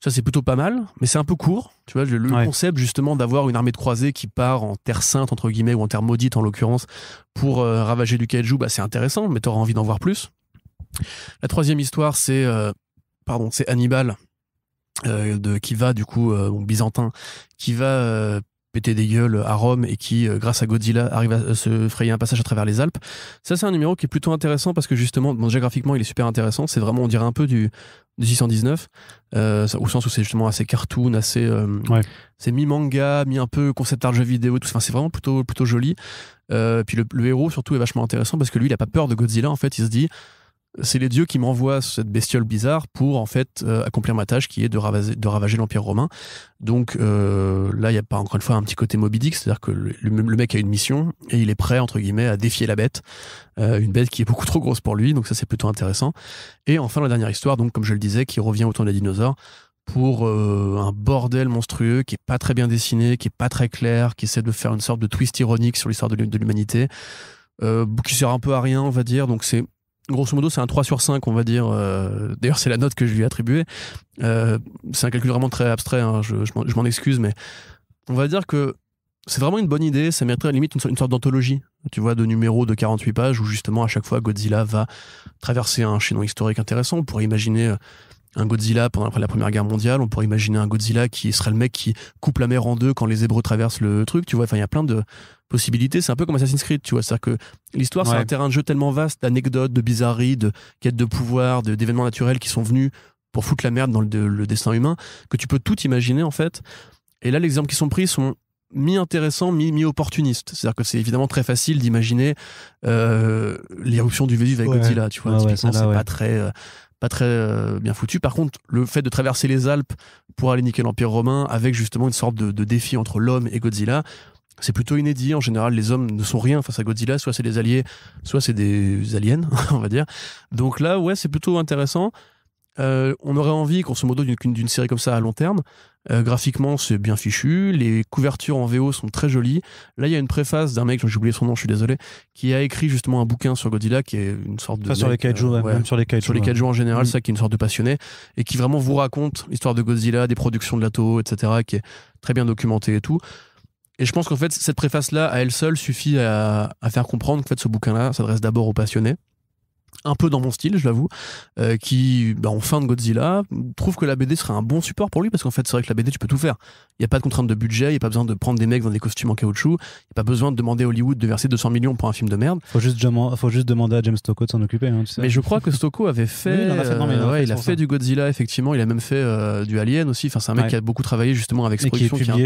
Ça, c'est plutôt pas mal, mais c'est un peu court. Tu vois, le concept, justement, d'avoir une armée de croisés qui part en terre sainte, entre guillemets, ou en terre maudite, en l'occurrence, pour ravager du kaiju, c'est intéressant, mais t'auras envie d'en voir plus. La troisième histoire, c'est Hannibal, qui va, du coup, byzantin, qui va péter des gueules à Rome et qui, grâce à Godzilla, arrive à se frayer un passage à travers les Alpes. Ça, c'est un numéro qui est plutôt intéressant parce que, justement, déjà graphiquement, il est super intéressant. C'est vraiment, on dirait un peu du 619, au sens où c'est justement assez cartoon, assez c'est mi-manga, mi un peu concept art jeu vidéo, tout. Enfin, c'est vraiment plutôt joli. Puis le héros surtout est vachement intéressant parce que lui, il a pas peur de Godzilla. En fait, il se dit, c'est les dieux qui m'envoient cette bestiole bizarre pour en fait accomplir ma tâche qui est de ravager l'Empire romain. Donc là, il y a pas, encore une fois, un petit côté Moby Dick, c'est-à-dire que le mec a une mission et il est prêt, entre guillemets, à défier la bête, une bête qui est beaucoup trop grosse pour lui. Donc ça, c'est plutôt intéressant. Et enfin, la dernière histoire, donc comme je le disais, qui revient au temps des dinosaures pour un bordel monstrueux qui est pas très bien dessiné, qui est pas très clair, qui essaie de faire une sorte de twist ironique sur l'histoire de l'humanité, qui sert un peu à rien, on va dire. Donc c'est grosso modo, c'est un 3 sur 5, on va dire. D'ailleurs, c'est la note que je lui ai attribuée. C'est un calcul vraiment très abstrait, hein, je m'en excuse, mais on va dire que c'est vraiment une bonne idée. Ça mériterait à la limite une sorte d'anthologie, tu vois, de numéros de 48 pages où justement, à chaque fois, Godzilla va traverser un chaînon historique intéressant. On pourrait imaginer un Godzilla pendant la Première Guerre mondiale. On pourrait imaginer un Godzilla qui serait le mec qui coupe la mer en deux quand les Hébreux traversent le truc, tu vois. Enfin, il y a plein de possibilités. C'est un peu comme Assassin's Creed, tu vois. C'est-à-dire que l'histoire, c'est un terrain de jeu tellement vaste d'anecdotes, de bizarreries, de quêtes de pouvoir, d'événements naturels qui sont venus pour foutre la merde dans le destin humain, que tu peux tout imaginer, en fait. Et là, les exemples qui sont pris sont mi-intéressants, mi-opportunistes. C'est-à-dire que c'est évidemment très facile d'imaginer l'éruption du Vésuve avec Godzilla, tu vois. Typiquement, c'est pas très bien foutu. Par contre, le fait de traverser les Alpes pour aller niquer l'Empire romain avec justement une sorte de défi entre l'homme et Godzilla, c'est plutôt inédit. En général, les hommes ne sont rien face à Godzilla, soit c'est des alliés, soit c'est des aliens, on va dire. Donc là, ouais, c'est plutôt intéressant. On aurait envie, grosso modo, d'une série comme ça à long terme. Graphiquement, c'est bien fichu. Les couvertures en VO sont très jolies. Là, il y a une préface d'un mec, j'ai oublié son nom, je suis désolé, qui a écrit justement un bouquin sur Godzilla, qui est une sorte de. Sur les kaiju, même sur les kaiju. Sur les kaiju en général, ça, qui est une sorte de passionné, et qui vraiment vous raconte l'histoire de Godzilla, des productions de la Toho, etc., qui est très bien documentée et tout. Et je pense qu'en fait, cette préface-là, à elle seule, suffit à faire comprendre qu'en fait, ce bouquin-là s'adresse d'abord aux passionnés, un peu dans mon style, je l'avoue, qui, en fin de Godzilla, trouve que la BD serait un bon support pour lui, parce qu'en fait, c'est vrai que la BD, tu peux tout faire. Il n'y a pas de contrainte de budget, il n'y a pas besoin de prendre des mecs dans des costumes en caoutchouc, il n'y a pas besoin de demander à Hollywood de verser 200 millions pour un film de merde. Faut juste demander à James Stocco de s'en occuper. Hein, tu sais. Mais je crois que Stocco avait fait. Il a fait du Godzilla, effectivement, il a même fait du Alien aussi. Enfin, c'est un mec qui a beaucoup travaillé justement avec cette production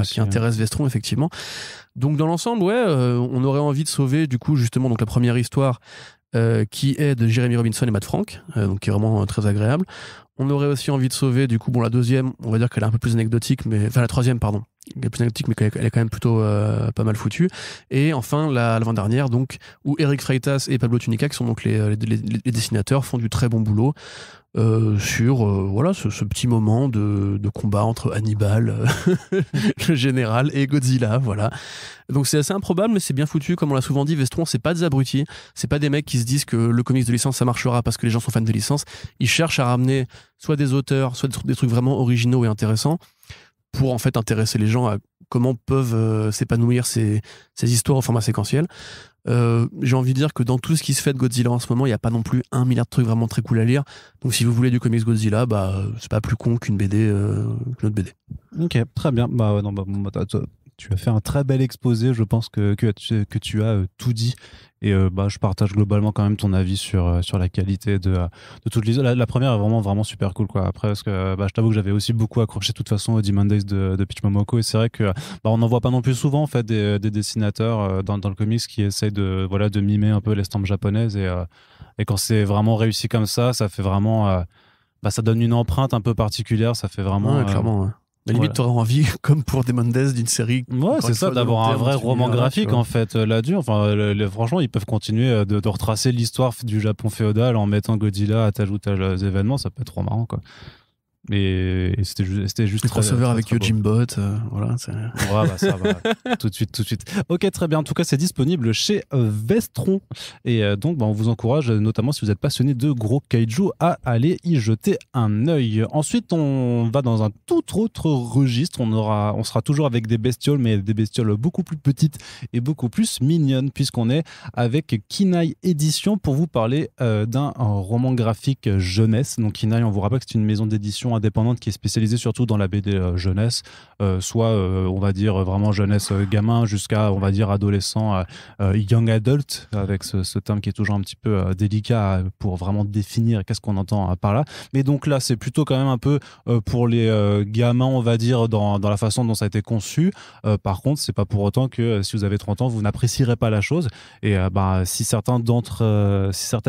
qui intéresse Vestron, effectivement. Donc, dans l'ensemble, on aurait envie de sauver, du coup, justement, donc la première histoire. Qui est de Jeremy Robinson et Matt Frank, donc qui est vraiment très agréable. On aurait aussi envie de sauver, du coup, la deuxième, on va dire qu'elle est un peu plus anecdotique, la troisième, pardon, elle est plus anecdotique, mais elle est quand même plutôt pas mal foutue. Et enfin, l'avant-dernière, donc, où Eric Freitas et Pablo Tunica, qui sont donc les dessinateurs, font du très bon boulot sur ce petit moment de combat entre Hannibal, le général, et Godzilla, voilà. Donc c'est assez improbable, mais c'est bien foutu. Comme on l'a souvent dit, Vestron, c'est pas des abrutis, c'est pas des mecs qui se disent que le comics de licence ça marchera parce que les gens sont fans de licence. Ils cherchent à ramener soit des auteurs, soit des trucs vraiment originaux et intéressants pour en fait intéresser les gens à comment peuvent s'épanouir ces histoires au format séquentiel. J'ai envie de dire que dans tout ce qui se fait de Godzilla en ce moment, il n'y a pas non plus 1 milliard de trucs vraiment très cool à lire. Donc si vous voulez du comics Godzilla, c'est pas plus con qu'une BD, qu'une autre BD. Ok, très bien. Tu as fait un très bel exposé. Je pense que tu as tout dit. Et je partage globalement quand même ton avis sur la qualité de toute l'histoire. La première est vraiment, vraiment super cool, quoi. Après, parce que je t'avoue que j'avais aussi beaucoup accroché de toute façon au Demon Days de Peach Momoko. Et c'est vrai que on n'en voit pas non plus souvent en fait, des dessinateurs dans le comics qui essayent de mimer un peu l'estampe japonaise. Et quand c'est vraiment réussi comme ça fait vraiment. Ça donne une empreinte un peu particulière. Ça fait vraiment. Ouais, clairement, ouais. La limite, t'aurais envie, comme pour Demon Days, d'une série. Ouais, c'est ça, d'avoir un vrai roman graphique, en fait, là-dessus. Enfin, franchement, ils peuvent continuer de retracer l'histoire du Japon féodal en mettant Godzilla à tel ou tel événement. Ça peut être trop marrant, quoi. Et c'était juste le crossover très, avec très beau. Yojimbot, voilà. Ouais, bah ça va, tout de suite. Ok, très bien. En tout cas, c'est disponible chez Vestron. Et donc, bah, on vous encourage, notamment si vous êtes passionné de gros kaiju, à aller y jeter un œil. Ensuite, on va dans un tout autre registre. On sera toujours avec des bestioles, mais des bestioles beaucoup plus petites et beaucoup plus mignonnes, puisqu'on est avec Kinaï Édition pour vous parler d'un roman graphique jeunesse. Donc, Kinaï, on vous rappelle que c'est une maison d'édition indépendante qui est spécialisée surtout dans la BD jeunesse, soit on va dire vraiment jeunesse gamin jusqu'à on va dire adolescent, young adult, avec ce terme qui est toujours un petit peu délicat pour vraiment définir qu'est-ce qu'on entend par là. Mais donc là, c'est plutôt quand même un peu pour les gamins, on va dire, dans la façon dont ça a été conçu. Par contre, c'est pas pour autant que si vous avez 30 ans, vous n'apprécierez pas la chose. Et si certaines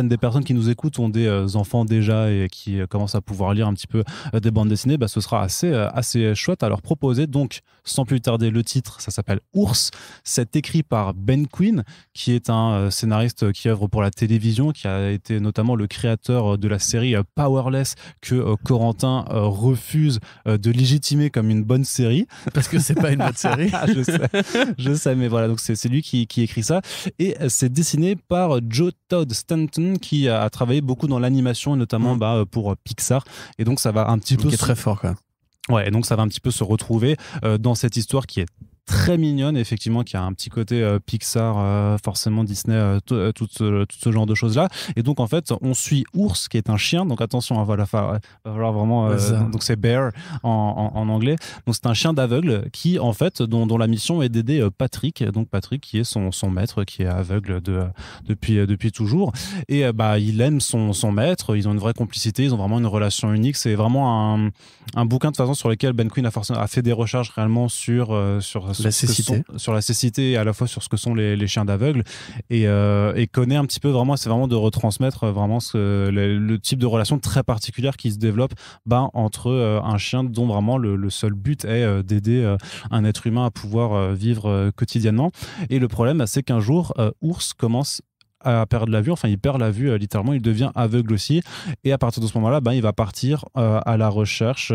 des personnes qui nous écoutent ont des enfants déjà et qui commencent à pouvoir lire un petit peu des bandes dessinées, ce sera assez chouette à leur proposer. Donc, sans plus tarder, le titre, ça s'appelle Ours. C'est écrit par Ben Quinn, qui est un scénariste qui œuvre pour la télévision, qui a été notamment le créateur de la série Powerless, que Corentin refuse de légitimer comme une bonne série. Parce que c'est pas une bonne série. Je sais, mais voilà, donc c'est lui qui écrit ça. Et c'est dessiné par Joe Todd Stanton, qui a travaillé beaucoup dans l'animation, et notamment pour Pixar. Et donc, ça va un petit peu... Qui est très fort, quoi. Ouais, et donc ça va un petit peu se retrouver dans cette histoire qui est très mignonne, effectivement, qui a un petit côté Pixar, forcément Disney, tout ce genre de choses-là. Et donc, en fait, on suit Ours, qui est un chien. Donc, attention, va falloir vraiment... donc, c'est Bear en anglais. Donc, c'est un chien d'aveugle qui, en fait, dont la mission est d'aider Patrick. Donc, Patrick, qui est son maître, qui est aveugle depuis toujours. Et il aime son maître. Ils ont une vraie complicité. Ils ont vraiment une relation unique. C'est vraiment un bouquin, de toute façon, sur lequel Ben Quinn a fait des recherches réellement sur la cécité. Sur la cécité et à la fois sur ce que sont les chiens d'aveugles, et connaît un petit peu vraiment, c'est vraiment de retransmettre vraiment le type de relation très particulière qui se développe entre un chien dont vraiment le seul but est d'aider un être humain à pouvoir vivre quotidiennement. Et le problème, c'est qu'un jour, Ours commence à perdre la vue, enfin il perd la vue littéralement, il devient aveugle aussi, et à partir de ce moment-là, il va partir à la recherche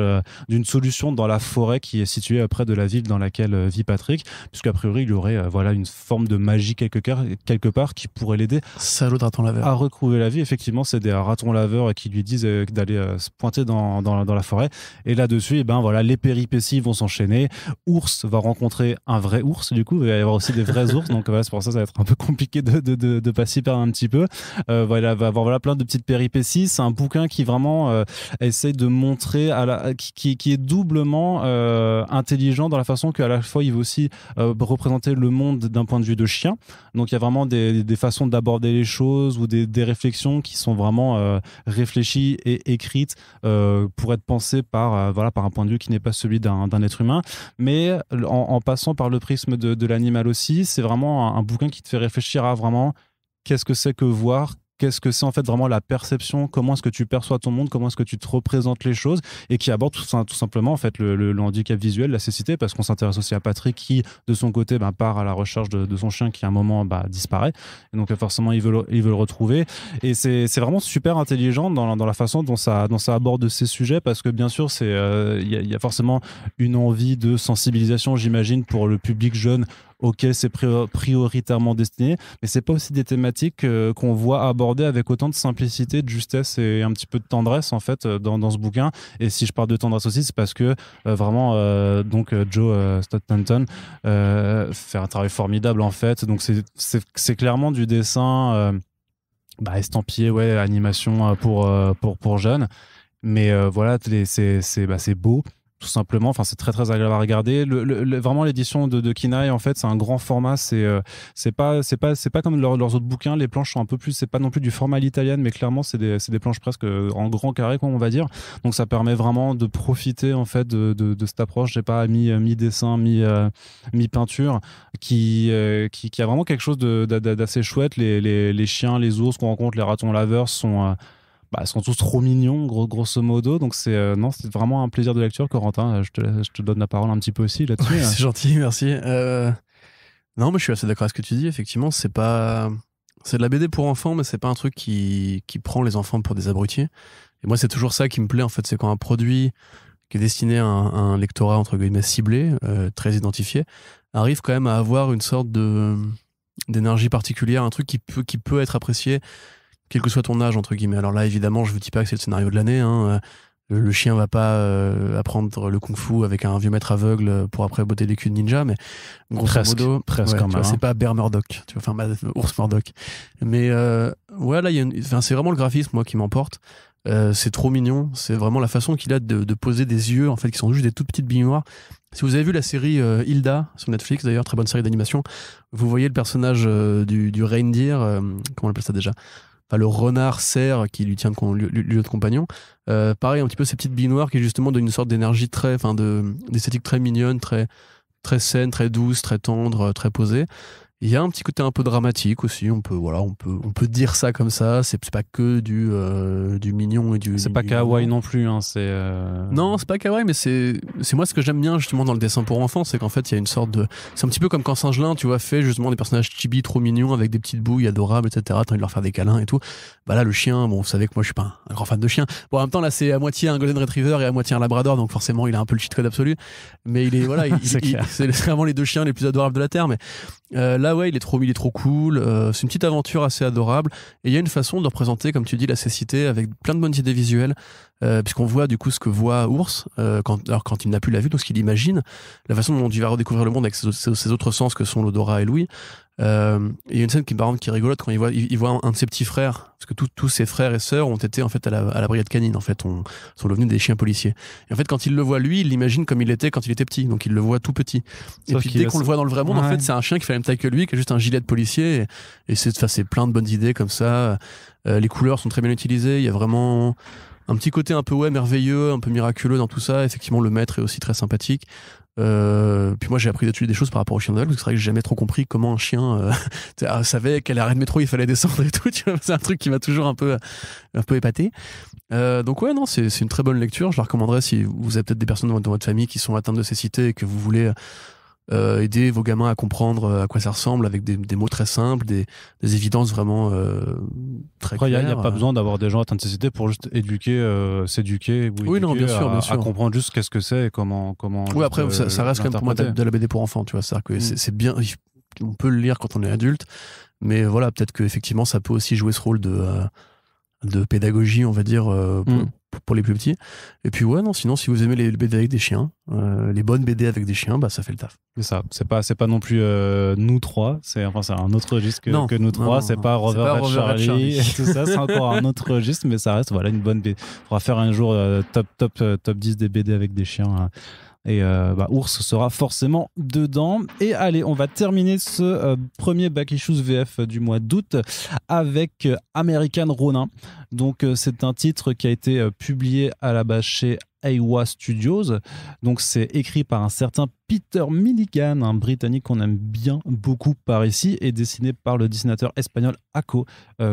d'une solution dans la forêt qui est située près de la ville dans laquelle vit Patrick, puisqu'a priori il y aurait une forme de magie quelque part qui pourrait l'aider à retrouver la vie. Effectivement, c'est des ratons laveurs qui lui disent d'aller se pointer dans la forêt, et là-dessus, les péripéties vont s'enchaîner. Ours va rencontrer un vrai ours, du coup il va y avoir aussi des vrais ours, donc c'est pour ça va être un peu compliqué de passer perd un petit peu. Va avoir plein de petites péripéties. C'est un bouquin qui vraiment essaye de montrer qui est doublement intelligent dans la façon qu'à la fois il veut aussi représenter le monde d'un point de vue de chien. Donc il y a vraiment des façons d'aborder les choses ou des réflexions qui sont vraiment réfléchies et écrites pour être pensées par un point de vue qui n'est pas celui d'un être humain, mais en passant par le prisme de l'animal aussi. C'est vraiment un bouquin qui te fait réfléchir à vraiment qu'est-ce que c'est que voir, qu'est-ce que c'est en fait vraiment la perception, comment est-ce que tu perçois ton monde, comment est-ce que tu te représentes les choses, et qui aborde tout simplement en fait le handicap visuel, la cécité, parce qu'on s'intéresse aussi à Patrick qui de son côté part à la recherche de son chien qui à un moment disparaît, et donc forcément il veut le retrouver, et c'est vraiment super intelligent dans la façon dont ça aborde ces sujets, parce que bien sûr il y a forcément une envie de sensibilisation, j'imagine, pour le public jeune auquel c'est prioritairement destiné, mais c'est pas aussi des thématiques qu'on voit aborder avec autant de simplicité, de justesse et un petit peu de tendresse en fait dans ce bouquin. Et si je parle de tendresse aussi, c'est parce que vraiment Joe Stanton fait un travail formidable en fait. Donc c'est clairement du dessin estampillé, animation pour jeunes, mais c'est beau. Tout simplement, enfin c'est très très agréable à regarder. Vraiment l'édition de Kinaï, en fait, c'est un grand format. C'est pas comme leurs autres bouquins. Les planches sont un peu plus, c'est pas non plus du format à l'italienne, mais clairement c'est des planches presque en grand carré, on va dire. Donc ça permet vraiment de profiter en fait de cette approche, j'ai pas mi dessin, mi peinture, qui a vraiment quelque chose d'assez chouette. Les chiens, les ours qu'on rencontre, les ratons laveurs sont tous trop mignons, grosso modo. Donc c'est vraiment un plaisir de lecture, Corentin. Je te donne la parole un petit peu aussi là-dessus. Ouais, c'est gentil, merci. Non, mais je suis assez d'accord avec ce que tu dis. Effectivement, c'est de la BD pour enfants, mais c'est pas un truc qui prend les enfants pour des abrutis. Et moi, c'est toujours ça qui me plaît, en fait, c'est quand un produit qui est destiné à un lectorat, entre guillemets, ciblé, très identifié, arrive quand même à avoir une sorte d'énergie particulière, un truc qui peut être apprécié, quel que soit ton âge, entre guillemets. Alors là, évidemment, je vous dis pas que c'est le scénario de l'année, hein. Le chien va pas apprendre le kung-fu avec un vieux maître aveugle pour après botter des culs de ninja, mais grosso modo, presque quand même. c'est pas Bear Murdoch, tu vois, enfin Ours Murdoch. Mais ouais, là, c'est vraiment le graphisme, moi, qui m'emporte. C'est trop mignon. C'est vraiment la façon qu'il a de poser des yeux, en fait, qui sont juste des toutes petites billes noires. Si vous avez vu la série Hilda sur Netflix, d'ailleurs, très bonne série d'animation, vous voyez le personnage du reindeer, comment on appelle ça déjà? Enfin, le renard cerf qui lui tient lieu de compagnon. Pareil, un petit peu ces petites billes noires qui justement donnent une sorte d'énergie d'esthétique très mignonne, très, très saine, très douce, très tendre, très posée. Il y a un petit côté un peu dramatique aussi, on peut dire ça comme ça, c'est pas que du mignon et du... C'est pas kawaii non plus, hein, c'est... Non, c'est pas kawaii, mais c'est moi ce que j'aime bien justement dans le dessin pour enfants, c'est qu'en fait il y a une sorte de... C'est un petit peu comme quand Singelin, tu vois, fait justement des personnages chibi trop mignons avec des petites bouilles adorables, etc. T'as envie de leur faire des câlins et tout. Bah là, le chien, bon, vous savez que moi je suis pas un grand fan de chien. Bon, en même temps, là c'est à moitié un Golden Retriever et à moitié un Labrador, donc forcément il a un peu le cheat code absolu. Mais il est, voilà, c'est vraiment les deux chiens les plus adorables de la Terre, mais... là ouais il est trop cool, c'est une petite aventure assez adorable et il y a une façon de représenter comme tu dis la cécité avec plein de bonnes idées visuelles, puisqu'on voit du coup ce que voit Ours quand il n'a plus la vue, donc ce qu'il imagine, la façon dont il va redécouvrir le monde avec ses autres sens que sont l'odorat et l'ouïe. Il y a une scène qui est rigolote quand il voit un de ses petits frères, parce que tous ses frères et sœurs ont été en fait à la brigade canine, en fait, sont devenus des chiens policiers. Et en fait, quand il le voit lui, il l'imagine comme il était quand il était petit, donc il le voit tout petit. Et puis dès qu'on le voit dans le vrai monde, en fait, c'est un chien qui fait la même taille que lui, qui a juste un gilet de policier, et c'est plein de bonnes idées comme ça. Les couleurs sont très bien utilisées, il y a vraiment un petit côté un peu merveilleux, un peu miraculeux dans tout ça. Effectivement, le maître est aussi très sympathique. Puis moi j'ai appris des choses par rapport au chien de Noël, parce que c'est vrai que j'ai jamais trop compris comment un chien savait quel arrêt de métro il fallait descendre et tout, tu vois, c'est un truc qui m'a toujours un peu épaté. Donc ouais, non, c'est une très bonne lecture, je la recommanderais si vous avez peut-être des personnes dans votre famille qui sont atteintes de cécité et que vous voulez aider vos gamins à comprendre à quoi ça ressemble avec des mots très simples, des évidences vraiment très claires. Il n'y a pas besoin d'avoir des gens atteints de cécité pour juste s'éduquer ou non, bien sûr. À comprendre juste qu'est-ce que c'est et comment oui, après ça reste quand même pour moi de la BD pour enfants, tu vois, c'est-à-dire que c'est bien, on peut le lire quand on est adulte, mais voilà, peut-être que effectivement ça peut aussi jouer ce rôle de pédagogie, on va dire, pour les plus petits. Et puis ouais, non, sinon si vous aimez les BD avec des chiens, les bonnes BD avec des chiens, bah ça fait le taf. C'est ça, c'est pas non plus nous trois, c'est un autre registre que nous trois, c'est pas Rover Red Charlie et tout ça, c'est encore un autre registre, mais ça reste une bonne BD. On va faire un jour top 10 des BD avec des chiens. Et Ours sera forcément dedans. Et allez, on va terminer ce premier Back Issues VF du mois d'août avec American Ronin. Donc c'est un titre qui a été publié à la base chez Aiwa Studios. Donc c'est écrit par un certain Peter Milligan, un Britannique qu'on aime bien beaucoup par ici, et dessiné par le dessinateur espagnol Ako,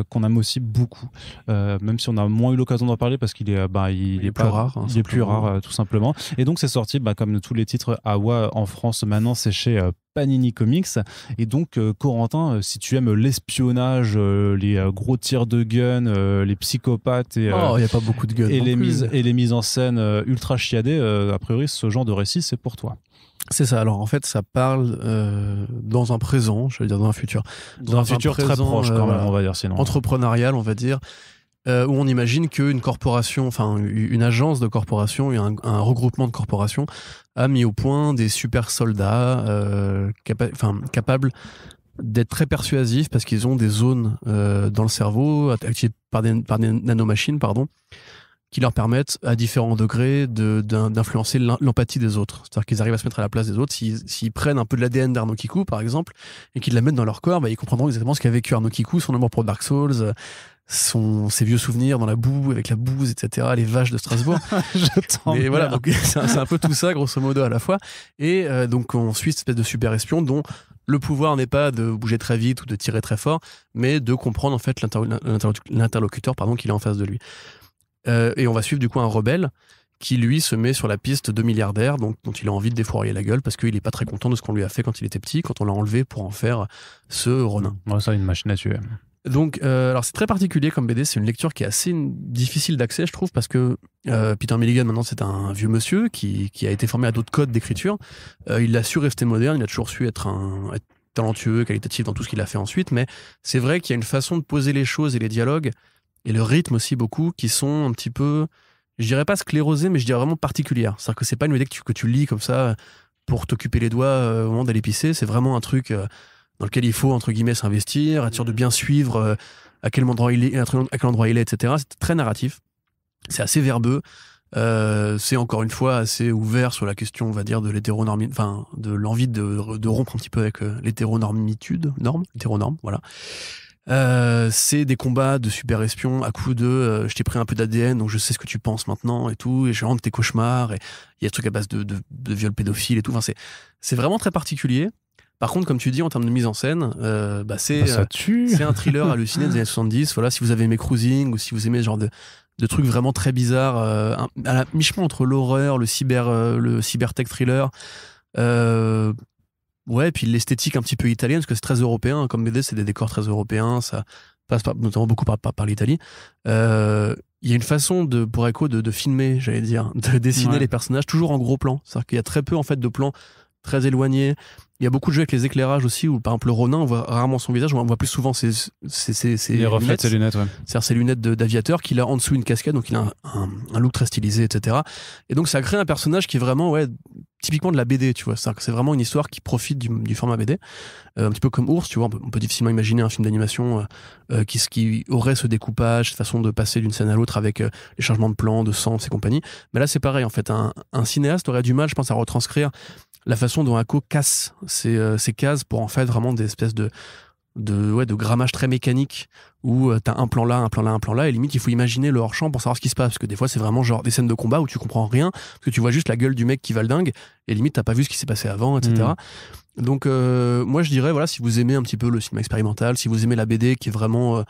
qu'on aime aussi beaucoup, même si on a moins eu l'occasion d'en parler parce qu'il est, il est plus rare, il est plus rare tout simplement. Et donc c'est sorti, comme tous les titres Aiwa en France maintenant, c'est chez Panini Comics. Et donc Corentin, si tu aimes l'espionnage, les gros tirs de gun, les psychopathes et il y a pas beaucoup de guns et les mises en scène ultra chiadées, a priori ce genre de récit c'est pour toi. C'est ça. Alors en fait, ça parle dans un présent, je vais dire dans un futur. Dans un futur présent, très proche quand même, on va dire sinon. Entrepreneurial, on va dire, où on imagine qu'une corporation, enfin une agence de corporation et un regroupement de corporations a mis au point des super soldats capables d'être très persuasifs parce qu'ils ont des zones dans le cerveau activées par des nanomachines, qui leur permettent à différents degrés d'influencer l'empathie des autres. C'est-à-dire qu'ils arrivent à se mettre à la place des autres. S'ils prennent un peu de l'ADN d'Arno Kiku, par exemple, et qu'ils la mettent dans leur corps, ils comprendront exactement ce qu'a vécu Arno Kiku, son amour pour Dark Souls, ses vieux souvenirs dans la boue, avec la bouse, etc., les vaches de Strasbourg. Et voilà, donc c'est un peu tout ça, grosso modo, à la fois. Et donc on suit cette espèce de super espion dont le pouvoir n'est pas de bouger très vite ou de tirer très fort, mais de comprendre en fait l'interlocuteur qu'il a en face de lui. Et on va suivre du coup un rebelle qui lui se met sur la piste de milliardaires dont il a envie de défourailler la gueule parce qu'il est pas très content de ce qu'on lui a fait quand il était petit, quand on l'a enlevé pour en faire ce Ronin. Ouais, ça, une machine à tuer. Donc, alors c'est très particulier comme BD, c'est une lecture qui est assez difficile d'accès, je trouve, parce que Peter Milligan, maintenant, c'est un vieux monsieur qui a été formé à d'autres codes d'écriture. Il a su rester moderne, il a toujours su être talentueux, qualitatif dans tout ce qu'il a fait ensuite, mais c'est vrai qu'il y a une façon de poser les choses et les dialogues, et le rythme aussi beaucoup, qui sont un petit peu, je dirais pas sclérosés, mais je dirais vraiment particulières. C'est-à-dire que c'est pas une BD que tu lis comme ça pour t'occuper les doigts au moment d'aller pisser, c'est vraiment un truc dans lequel il faut, entre guillemets, s'investir, être sûr de bien suivre à quel endroit il est, à quel endroit il est, etc. C'est très narratif. C'est assez verbeux. C'est encore une fois assez ouvert sur la question, on va dire, de l'hétéronormie, enfin, de l'envie de rompre un petit peu avec hétéronorme, voilà. C'est des combats de super espions à coup de je t'ai pris un peu d'ADN donc je sais ce que tu penses maintenant et tout, et je rentre tes cauchemars, et il y a des trucs à base de viols pédophiles et tout. Enfin, c'est vraiment très particulier. Par contre, comme tu dis, en termes de mise en scène, c'est un thriller halluciné des années 70. Voilà, si vous avez aimé Cruising, ou si vous aimez ce genre de trucs vraiment très bizarres, à la mi-chemin entre l'horreur, le cybertech thriller, ouais, et puis l'esthétique un petit peu italienne, parce que c'est très européen. Comme BD, c'est des décors très européens, ça passe notamment beaucoup par l'Italie. Il y a une façon pour Echo de filmer, j'allais dire, de dessiner les personnages toujours en gros plan. C'est-à-dire qu'il y a très peu en fait de plans très éloignés. Il y a beaucoup de jeux avec les éclairages aussi, où par exemple le Ronin, on voit rarement son visage, on voit plus souvent ses les reflets de ses lunettes, ouais. C'est-à-dire ses lunettes d'aviateur, qu'il a en dessous une casquette, donc il a un look très stylisé, etc. Et donc ça crée un personnage qui est vraiment, ouais, typiquement de la BD, tu vois. C'est vraiment une histoire qui profite du format BD. Un petit peu comme Ours, tu vois, on peut difficilement imaginer un film d'animation qui aurait ce découpage, cette façon de passer d'une scène à l'autre avec les changements de plan, de sens et compagnie. Mais là, c'est pareil, en fait. Un cinéaste aurait du mal, je pense, à retranscrire la façon dont Ako casse ces cases pour en fait vraiment des espèces de grammage très mécanique où t'as un plan là, un plan là, un plan là, et limite il faut imaginer le hors-champ pour savoir ce qui se passe, parce que des fois c'est vraiment genre des scènes de combat où tu comprends rien, parce que tu vois juste la gueule du mec qui va le dingue, et limite t'as pas vu ce qui s'est passé avant, etc. Donc moi je dirais, voilà, si vous aimez un petit peu le cinéma expérimental, si vous aimez la BD qui est vraiment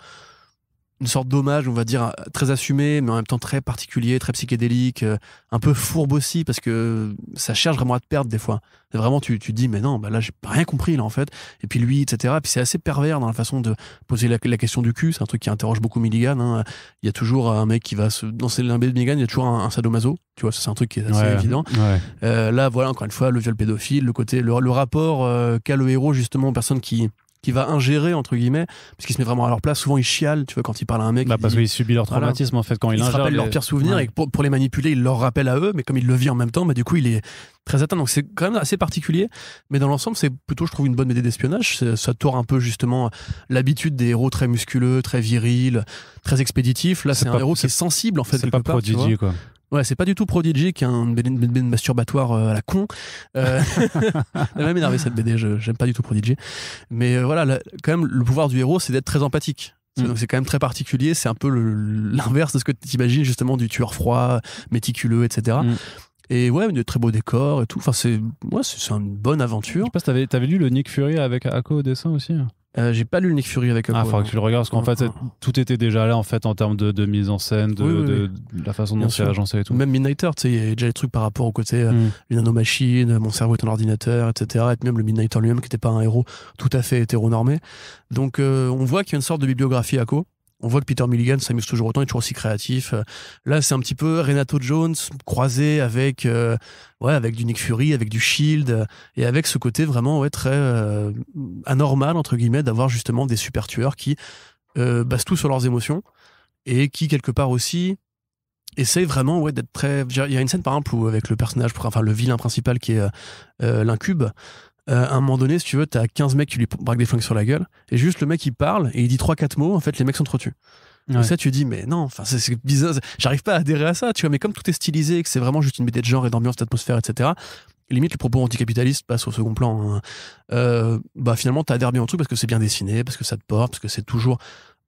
une sorte d'hommage, on va dire, très assumé, mais en même temps très particulier, très psychédélique, un peu fourbe aussi, parce que ça cherche vraiment à te perdre des fois. Et vraiment, tu te dis, mais non, bah là, j'ai rien compris, là, en fait. Et puis lui, etc. Et puis c'est assez pervers dans la façon de poser la question du cul. C'est un truc qui interroge beaucoup Milligan. Hein. Il y a toujours un mec qui va dans les BD de Milligan, il y a toujours un sadomaso. Tu vois, c'est un truc qui est assez évident. Ouais. Là, voilà, encore une fois, le viol pédophile, le rapport qu'a le héros, justement, aux personnes qui va ingérer, entre guillemets, parce qu'il se met vraiment à leur place. Souvent il chiale, tu vois, quand il parle à un mec, parce qu'il subit leur traumatisme, en fait, quand il ingère, se rappelle leurs pires souvenirs, et pour les manipuler il leur rappelle à eux, mais comme il le vit en même temps, du coup il est très atteint. Donc c'est quand même assez particulier, mais dans l'ensemble c'est plutôt, je trouve, une bonne BD d'espionnage. Ça tord un peu justement l'habitude des héros très musculeux, très virils, très expéditifs. Là c'est un héros qui est sensible, en fait. C'est pas Prodigy, quoi. Ouais, c'est pas du tout Prodigy, qui est un BD masturbatoire à la con. Elle m'a même énervé, cette BD, j'aime pas du tout Prodigy. Mais voilà, quand même, le pouvoir du héros, c'est d'être très empathique. Donc c'est quand même très particulier, c'est un peu l'inverse de ce que tu imagines, justement, du tueur froid, méticuleux, etc. Et ouais, de très beaux décors et tout. Enfin, c'est une bonne aventure. Je sais pas si t'avais lu le Nick Fury avec Ako au dessin aussi. J'ai pas lu le Nick Fury avec Ako. Faudra que tu le regardes, parce qu'en fait tout était déjà là, en fait, en termes de mise en scène, de la façon dont c'est agencé et tout. Même Midnighter, tu sais, il y a déjà des trucs par rapport au côté une nanomachine, mon cerveau est un ordinateur, etc. Et puis même le Midnighter lui-même, qui n'était pas un héros tout à fait hétéronormé. Donc on voit qu'il y a une sorte de bibliographie Ako. On voit que Peter Milligan s'amuse toujours autant, il est toujours aussi créatif. Là, c'est un petit peu Renato Jones croisé avec du Nick Fury, avec du Shield, et avec ce côté vraiment très anormal, entre guillemets, d'avoir justement des super tueurs qui basent tout sur leurs émotions, et qui, quelque part aussi, essayent vraiment d'être très... Il y a une scène, par exemple, où avec le personnage, enfin le vilain principal qui est l'incube, à un moment donné, si tu veux, t'as 15 mecs qui lui braquent des flingues sur la gueule, et juste le mec il parle et il dit 3-4 mots, en fait les mecs s'entretuent. Donc ça, tu dis, mais non, enfin c'est bizarre, j'arrive pas à adhérer à ça, tu vois, mais comme tout est stylisé, que c'est vraiment juste une BD de genre et d'ambiance, d'atmosphère, etc., limite les propos anticapitalistes passent au second plan. Finalement t'adhères bien au truc parce que c'est bien dessiné, parce que ça te porte, parce que c'est toujours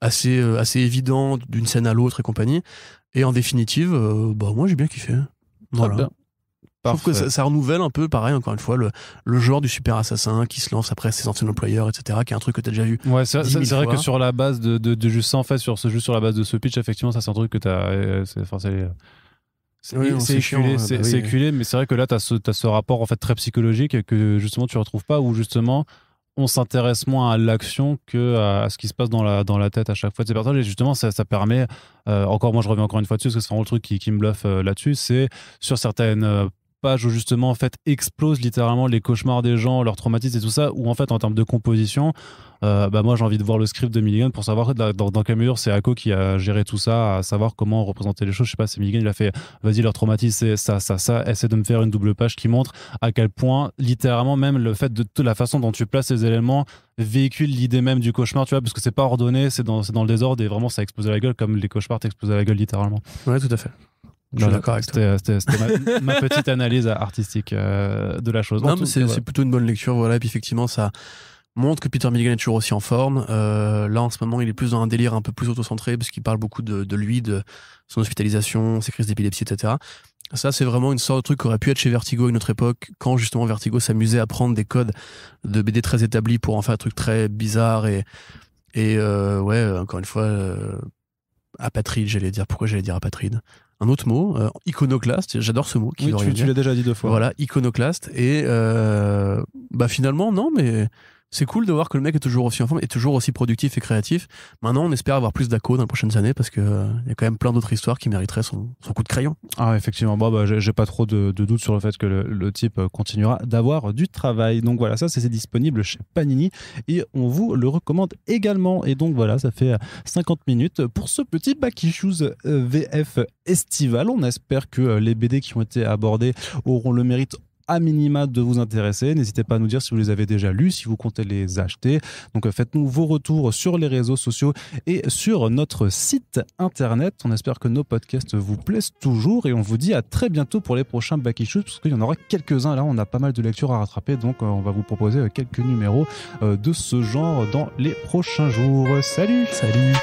assez évident d'une scène à l'autre et compagnie. Et en définitive, moi j'ai bien kiffé. Voilà. Bien. Je trouve que ça renouvelle un peu, pareil, encore une fois, le genre du super assassin qui se lance après ses anciens employeurs, etc., qui est un truc que t'as déjà vu. Ouais, c'est vrai que sur la base de juste ça, en fait, juste sur la base de ce pitch, effectivement, ça c'est un truc que t'as. C'est éculé, mais c'est vrai que là, t'as ce rapport, en fait, très psychologique que justement tu retrouves pas, où justement on s'intéresse moins à l'action que à ce qui se passe dans la tête à chaque fois de ces personnages. Et justement, ça permet, moi je reviens encore une fois dessus, parce que c'est vraiment le truc qui me bluffe là-dessus, c'est sur certaines page où justement en fait explose littéralement les cauchemars des gens, leurs traumatismes et tout ça, où en fait en termes de composition, moi j'ai envie de voir le script de Milligan pour savoir dans quelle mesure c'est Ako qui a géré tout ça, à savoir comment représenter les choses. Je sais pas, c'est Milligan, il a fait vas-y, leur traumatisme c'est ça, essaie de me faire une double page qui montre à quel point littéralement même le fait de la façon dont tu places ces éléments véhicule l'idée même du cauchemar, tu vois, parce que c'est pas ordonné, c'est dans le désordre et vraiment ça explose à la gueule comme les cauchemars t'explosent à la gueule littéralement. Ouais, tout à fait. Je suis d'accord avec toi. C'était ma petite analyse artistique de la chose. Non, mais c'est plutôt une bonne lecture, voilà. Et puis effectivement, ça montre que Peter Milligan est toujours aussi en forme. Là, en ce moment, il est plus dans un délire un peu plus autocentré, parce qu'il parle beaucoup de lui, de son hospitalisation, ses crises d'épilepsie, etc. Ça, c'est vraiment une sorte de truc qui aurait pu être chez Vertigo à une autre époque, quand justement Vertigo s'amusait à prendre des codes de BD très établis pour en faire un truc très bizarre et encore une fois, apatride, j'allais dire. Pourquoi j'allais dire apatride ? Un autre mot, iconoclaste, j'adore ce mot. Oui, tu l'as déjà dit 2 fois. Voilà, iconoclaste. Et finalement, non, mais c'est cool de voir que le mec est toujours aussi en forme, est toujours aussi productif et créatif. Maintenant, on espère avoir plus d'Ako dans les prochaines années, parce qu'il y a quand même plein d'autres histoires qui mériteraient son coup de crayon. Ah, effectivement, j'ai pas trop de doute sur le fait que le type continuera d'avoir du travail. Donc voilà, ça c'est disponible chez Panini et on vous le recommande également. Et donc voilà, ça fait 50 minutes pour ce petit Back Issues VF estival. On espère que les BD qui ont été abordés auront le mérite à minima de vous intéresser. N'hésitez pas à nous dire si vous les avez déjà lus, si vous comptez les acheter. Donc faites-nous vos retours sur les réseaux sociaux et sur notre site internet. On espère que nos podcasts vous plaisent toujours et on vous dit à très bientôt pour les prochains Back Issues, parce qu'il y en aura quelques-uns. Là, on a pas mal de lectures à rattraper, donc on va vous proposer quelques numéros de ce genre dans les prochains jours. Salut! Salut!